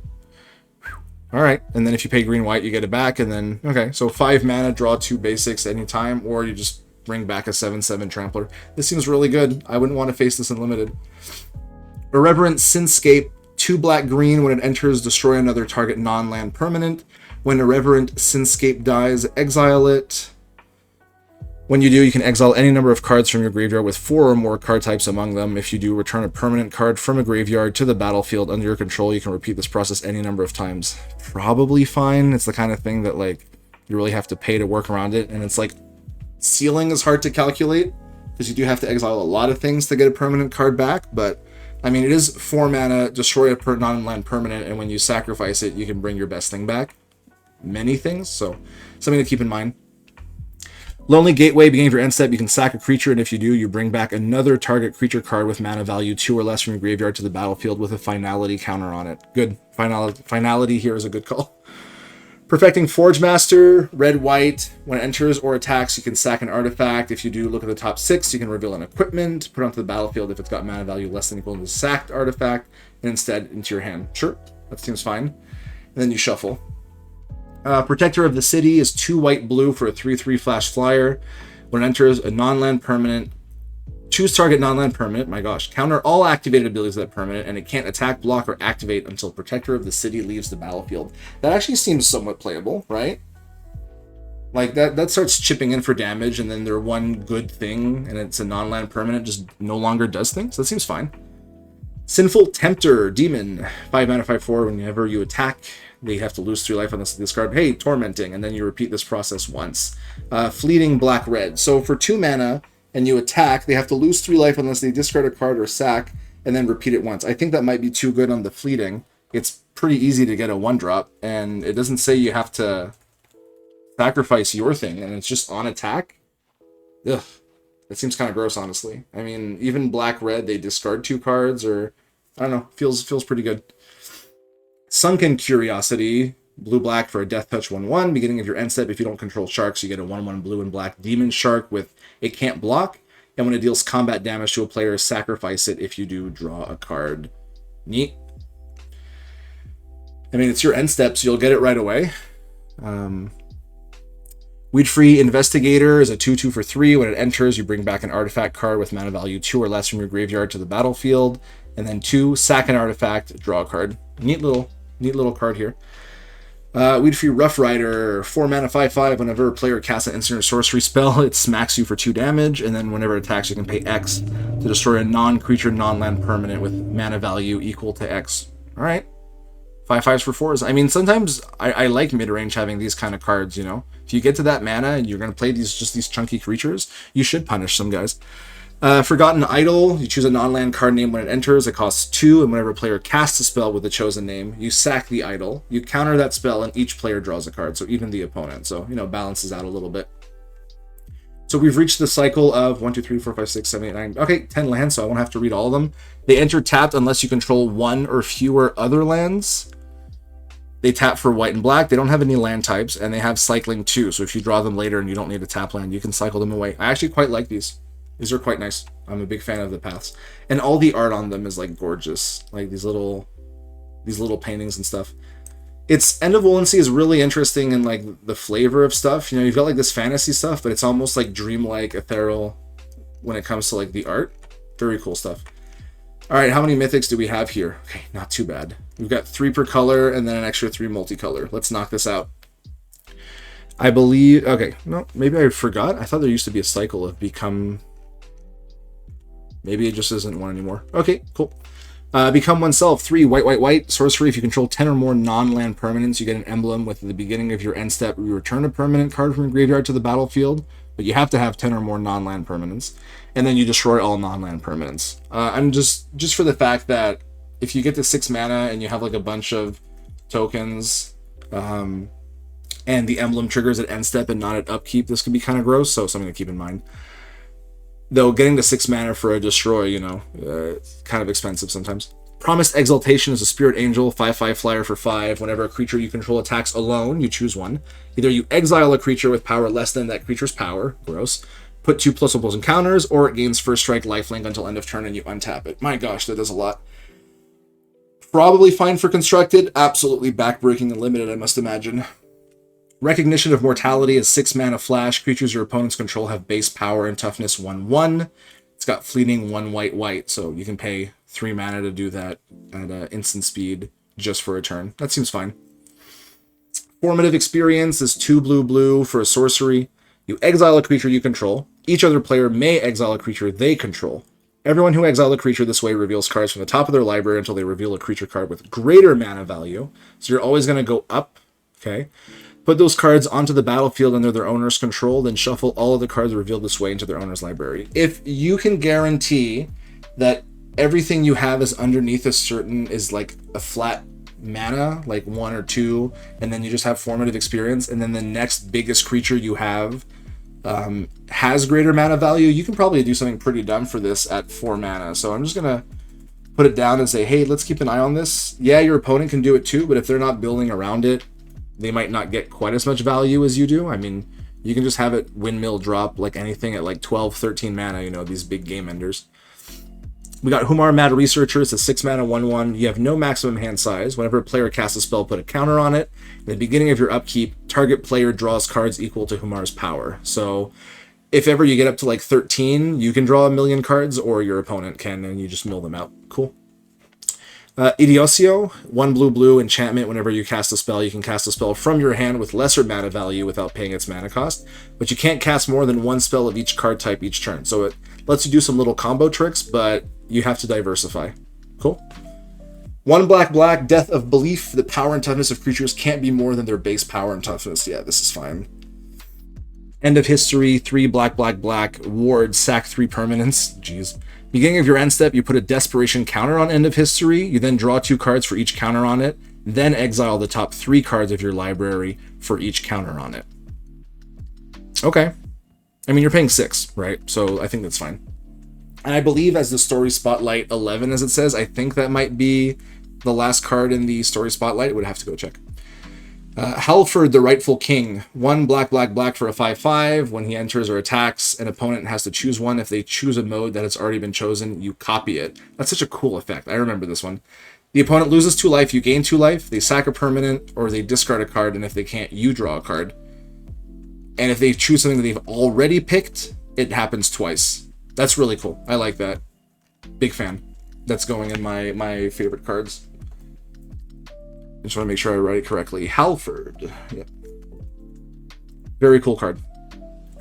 Alright, and then if you pay green, white, you get it back, and then... Okay, so 5 mana, draw 2 basics anytime, or you just... bring back a 7/7 trampler. This seems really good. I wouldn't want to face this in limited. Irreverent Sinscape, 2 black-green. When it enters, destroy another target non-land permanent. When Irreverent Sinscape dies, exile it. When you do, you can exile any number of cards from your graveyard with 4 or more card types among them. If you do, return a permanent card from a graveyard to the battlefield under your control. You can repeat this process any number of times. Probably fine. It's the kind of thing that, like, you really have to pay to work around it, and it's like ceiling is hard to calculate because you do have to exile a lot of things to get a permanent card back, but I mean, it is 4 mana, destroy a non-land permanent, and when you sacrifice it, you can bring your best thing back. Many things, so something to keep in mind. Lonely Gateway, beginning of your end step, you can sack a creature, and if you do, you bring back another target creature card with mana value 2 or less from your graveyard to the battlefield with a finality counter on it. Good. Finality here is a good call. Perfecting Forge Master, red-white. When it enters or attacks, you can sack an artifact. If you do, look at the top 6. You can reveal an equipment, put it onto the battlefield if it's got mana value less than equal to the sacked artifact, and instead into your hand. Sure, that seems fine. And then you shuffle. Protector of the City is 2 white blue for a 3/3 flash flyer. When it enters a non-land permanent, choose target non-land permanent, my gosh, counter all activated abilities of that permanent, and it can't attack, block, or activate until Protector of the City leaves the battlefield. That actually seems somewhat playable, right? Like, that starts chipping in for damage, and then their one good thing, and it's a non-land permanent, just no longer does things. That seems fine. Sinful Tempter, Demon, 5 mana, 5/4. Whenever you attack, they have to lose 3 life unless they discard. Hey, Tormenting, and then you repeat this process once. Fleeting Black-Red. So for 2 mana, and you attack, they have to lose 3 life unless they discard a card or sack, and then repeat it once. I think that might be too good on the Fleeting. It's pretty easy to get a 1-drop, and it doesn't say you have to sacrifice your thing, and it's just on attack. Ugh, that seems kind of gross, honestly. I mean, even Black-Red, they discard 2 cards, or I don't know, feels pretty good. Sunken Curiosity, blue-black for a Death Touch 1/1. Beginning of your end step, if you don't control sharks, you get a 1/1 blue and black demon shark with it can't block, and when it deals combat damage to a player, sacrifice it. If you do, draw a card. Neat. I mean, it's your end step, so you'll get it right away. Weed-Free Investigator is a 2/2 for 3. When it enters, you bring back an artifact card with mana value 2 or less from your graveyard to the battlefield. And then 2, sack an artifact, draw a card. Neat little card here. Weed-Free Rough Rider, 4 mana, 5/5. Whenever a player casts an instant or sorcery spell, it smacks you for 2 damage. And then whenever it attacks, you can pay X to destroy a non-creature, non-land permanent with mana value equal to X. All right. 5/5s for 4s. I mean, sometimes I like mid-range having these kind of cards, you know? If you get to that mana and you're going to play these chunky creatures, you should punish some guys. Forgotten Idol, you choose a non-land card name when it enters. It costs 2, and whenever a player casts a spell with the chosen name, you sack the idol. You counter that spell, and each player draws a card, so even the opponent. So, you know, balances out a little bit. So we've reached the cycle of 1, 2, 3, 4, 5, 6, 7, 8, 9. Okay, 10 lands, so I won't have to read all of them. They enter tapped unless you control 1 or fewer other lands. They tap for white and black. They don't have any land types, and they have cycling too. So if you draw them later and you don't need a tap land, you can cycle them away. I actually quite like these. These are quite nice. I'm a big fan of the paths. And all the art on them is like gorgeous. Like these little paintings and stuff. It's End of Wollensie is really interesting in like the flavor of stuff. You know, you've got like this fantasy stuff, but it's almost like dreamlike, ethereal when it comes to like the art. Very cool stuff. All right, how many mythics do we have here? Okay, not too bad. We've got 3 per color and then an extra 3 multicolor. Let's knock this out. I believe, okay, no, maybe I forgot. I thought there used to be a cycle of become, maybe it just isn't one anymore. Okay, cool. Become oneself, 3 white, white, white. Sorcery, if you control 10 or more non-land permanents, you get an emblem with the beginning of your end step. You return a permanent card from your graveyard to the battlefield, but you have to have 10 or more non-land permanents. And then you destroy all non-land permanents. I'm just for the fact that if you get to 6 mana and you have like a bunch of tokens, and the emblem triggers at end step and not at upkeep, this could be kind of gross, so something to keep in mind. Though getting to 6 mana for a destroy, you know, it's kind of expensive sometimes. Promised Exaltation is a Spirit Angel, 5/5 flyer for 5. Whenever a creature you control attacks alone, you choose one. Either you exile a creature with power less than that creature's power, gross, put 2 plus opposing counters, or it gains first strike lifelink until end of turn and you untap it. My gosh, that does a lot. Probably fine for constructed, absolutely backbreaking and limited, I must imagine. Recognition of Mortality is 6 mana flash. Creatures your opponents control have base power and toughness 1/1. It's got fleeting 1 white white, so you can pay 3 mana to do that at instant speed just for a turn. That seems fine. Formative Experience is 2 blue blue for a sorcery. You exile a creature you control. Each other player may exile a creature they control. Everyone who exiles a creature this way reveals cards from the top of their library until they reveal a creature card with greater mana value. So you're always going to go up, okay? Put those cards onto the battlefield under their owner's control, then shuffle all of the cards revealed this way into their owner's library. If you can guarantee that everything you have is underneath a certain, is like a flat mana, like 1 or 2, and then you just have Formative Experience, and then the next biggest creature you have has greater mana value, you can probably do something pretty dumb for this at 4 mana. So I'm just going to put it down and say, hey, let's keep an eye on this. Yeah, your opponent can do it too, but if they're not building around it, they might not get quite as much value as you do. I mean, you can just have it windmill drop like anything at like 12, 13 mana, you know, these big game enders. We got Humar Mad Researcher. It's a 6 mana 1/1. You have no maximum hand size. Whenever a player casts a spell, put a counter on it. At the beginning of your upkeep, target player draws cards equal to Humar's power. So if ever you get up to like 13, you can draw 1,000,000 cards, or your opponent can, and you just mill them out. Cool. Idiosio, 1 blue enchantment. Whenever you cast a spell, you can cast a spell from your hand with lesser mana value without paying its mana cost, but you can't cast more than 1 spell of each card type each turn. So it lets you do some little combo tricks, but you have to diversify. Cool. 1 black, Death of Belief. The power and toughness of creatures can't be more than their base power and toughness. Yeah, this is fine. End of History, 3 black, Ward, sack 3 permanents. Jeez. Beginning of your end step, you put a Desperation counter on End of History. You then draw 2 cards for each counter on it. Then exile the top 3 cards of your library for each counter on it. Okay. I mean, you're paying 6, right? So I think that's fine. And I believe as the Story Spotlight 11, as it says, I think that might be the last card in the Story Spotlight. I would have to go check. Halford, the Rightful King. 1 black for a 5/5. When he enters or attacks, an opponent has to choose one. If they choose a mode that has already been chosen, you copy it. That's such a cool effect. I remember this one. The opponent loses 2 life, you gain 2 life. They sack a permanent, or they discard a card, and if they can't, you draw a card. And if they choose something that they've already picked, it happens twice. That's really cool. I like that. Big fan. That's going in my favorite cards. Just want to make sure I write it correctly. Halford. Yep. Very cool card.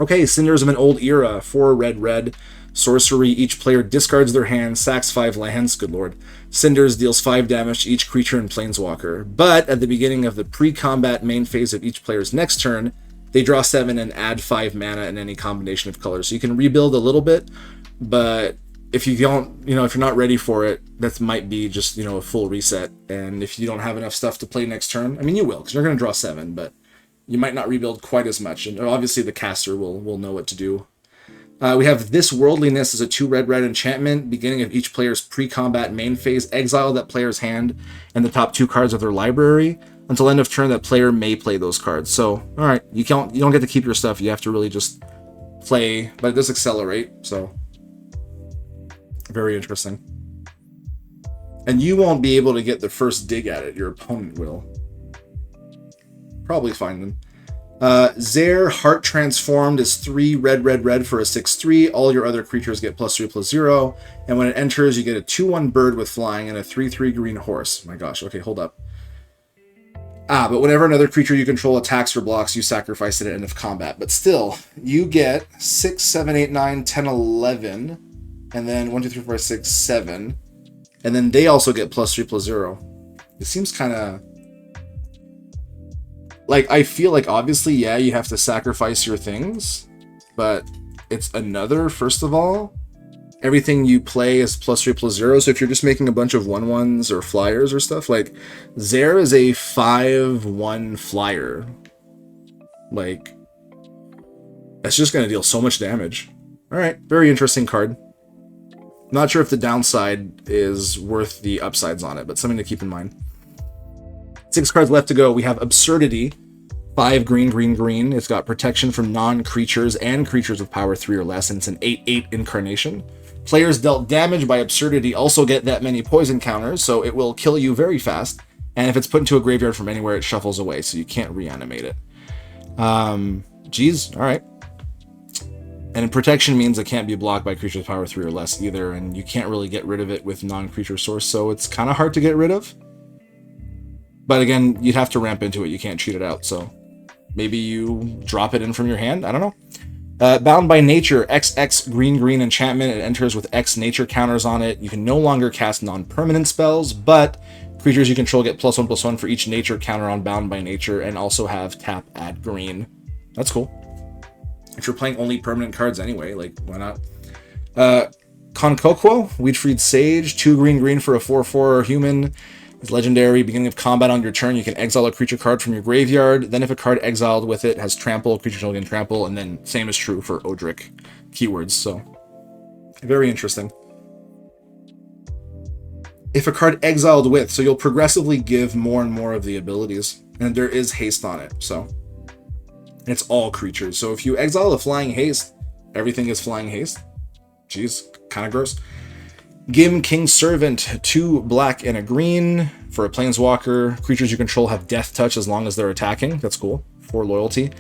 Okay, Cinders of an Old Era. 4 red. Sorcery. Each player discards their hand, sacks 5 lands. Good lord. Cinders deals 5 damage to each creature and planeswalker. But at the beginning of the pre-combat main phase of each player's next turn, they draw 7 and add 5 mana in any combination of colors. So you can rebuild a little bit, but if you don't, if you're not ready for it, that might be just, a full reset. And if you don't have enough stuff to play next turn, I mean, you will, because you're going to draw 7, but you might not rebuild quite as much. And obviously the caster will know what to do. We have This Worldliness as a 2 red enchantment. Beginning of each player's pre-combat main phase, exile that player's hand and the top 2 cards of their library. Until end of turn, that player may play those cards. So, all right, you don't get to keep your stuff. You have to really just play, but it does accelerate, so very interesting. And you won't be able to get the first dig at it. Your opponent will. Probably find them. Zaire, Heart Transformed, is 3 red for a 6/3. All your other creatures get +3/+0. And when it enters, you get a 2/1 bird with flying and a 3/3 green horse. My gosh, okay, hold up. But whenever another creature you control attacks or blocks, you sacrifice it at end of combat. But still, you get 6, 7, 8, 9, 10, 11. And then 1, 2, 3, 4, 5, 6, 7. And then they also get +3/+0. It seems kind of... I feel like obviously, yeah, you have to sacrifice your things. But it's another, first of all. Everything you play is +3/+0, so if you're just making a bunch of 1/1s or flyers or stuff, Zaire is a 5/1 flyer. That's just going to deal so much damage. Alright, very interesting card. Not sure if the downside is worth the upsides on it, but something to keep in mind. 6 cards left to go. We have Absurdity. 5 green. It's got protection from non-creatures and creatures with power 3 or less, and it's an 8/8 incarnation. Players dealt damage by Absurdity also get that many poison counters, so it will kill you very fast. And if it's put into a graveyard from anywhere, it shuffles away, so you can't reanimate it. Geez, alright. And protection means it can't be blocked by creatures with power 3 or less either, and you can't really get rid of it with non-creature source, so it's kind of hard to get rid of. But again, you'd have to ramp into it, you can't cheat it out, so maybe you drop it in from your hand, I don't know. Bound by Nature, XX green enchantment. It enters with X nature counters on it. You can no longer cast non-permanent spells, but creatures you control get +1/+1 for each nature counter on Bound by Nature, and also have tap, add green. That's cool. If you're playing only permanent cards anyway, why not? Konkokwo, Weedfried Sage, 2 green for a 4/4 human. It's legendary. Beginning of combat on your turn, you can exile a creature card from your graveyard. Then if a card exiled with it has trample, creatures will gain trample, and then same is true for Odric keywords, so very interesting. If a card exiled with, so you'll progressively give more and more of the abilities, and there is haste on it, so it's all creatures. So if you exile a flying haste, everything is flying haste. Jeez, kind of gross. Gim King's Servant, 2 black and a green. For a planeswalker, creatures you control have death touch as long as they're attacking. That's cool. 4 loyalty.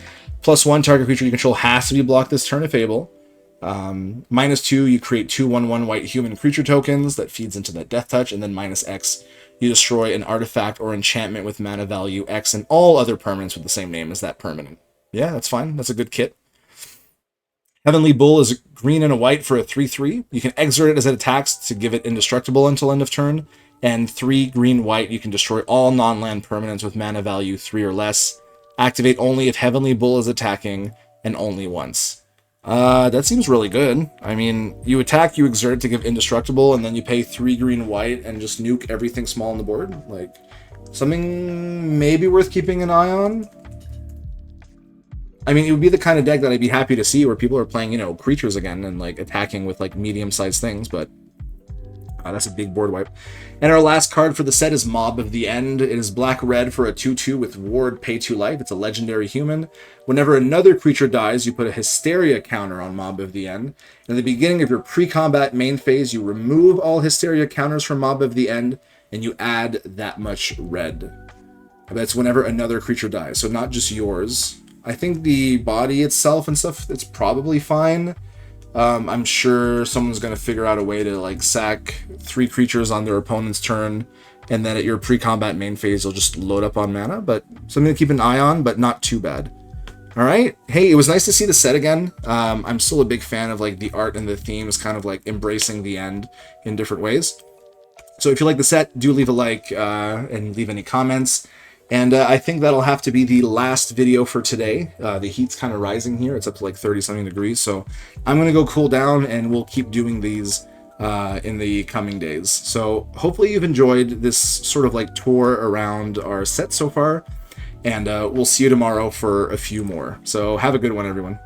+1, target creature you control has to be blocked this turn if able. -2, you create 2/1/1 white human creature tokens that feeds into that death touch, and then -X, you destroy an artifact or enchantment with mana value X and all other permanents with the same name as that permanent. Yeah, that's fine. That's a good kit. Heavenly Bull is green and a white for a 3/3. You can exert it as it attacks to give it indestructible until end of turn. And 3 green-white, you can destroy all non-land permanents with mana value 3 or less. Activate only if Heavenly Bull is attacking, and only once. That seems really good. I mean, you attack, you exert to give indestructible, and then you pay 3 green-white and just nuke everything small on the board. Like, something maybe worth keeping an eye on. I mean, it would be the kind of deck that I'd be happy to see where people are playing, you know, creatures again and, like, attacking with, like, medium-sized things, but that's a big board wipe. And our last card for the set is Mob of the End. It is black-red for a 2/2 with Ward, pay 2 life. It's a legendary human. Whenever another creature dies, you put a Hysteria counter on Mob of the End. In the beginning of your pre-combat main phase, you remove all Hysteria counters from Mob of the End, and you add that much red. That's whenever another creature dies, so not just yours. I think the body itself and stuff, it's probably fine. I'm sure someone's going to figure out a way to like sack 3 creatures on their opponent's turn, and then at your pre-combat main phase, you'll just load up on mana, but something to keep an eye on, but not too bad. All right. Hey, it was nice to see the set again. I'm still a big fan of like the art and the themes kind of like embracing the end in different ways. So if you like the set, do leave a like and leave any comments. And I think that'll have to be the last video for today. The heat's kind of rising here. It's up to like 30-something degrees. So I'm going to go cool down, and we'll keep doing these in the coming days. So hopefully you've enjoyed this sort of like tour around our set so far. And we'll see you tomorrow for a few more. So have a good one, everyone.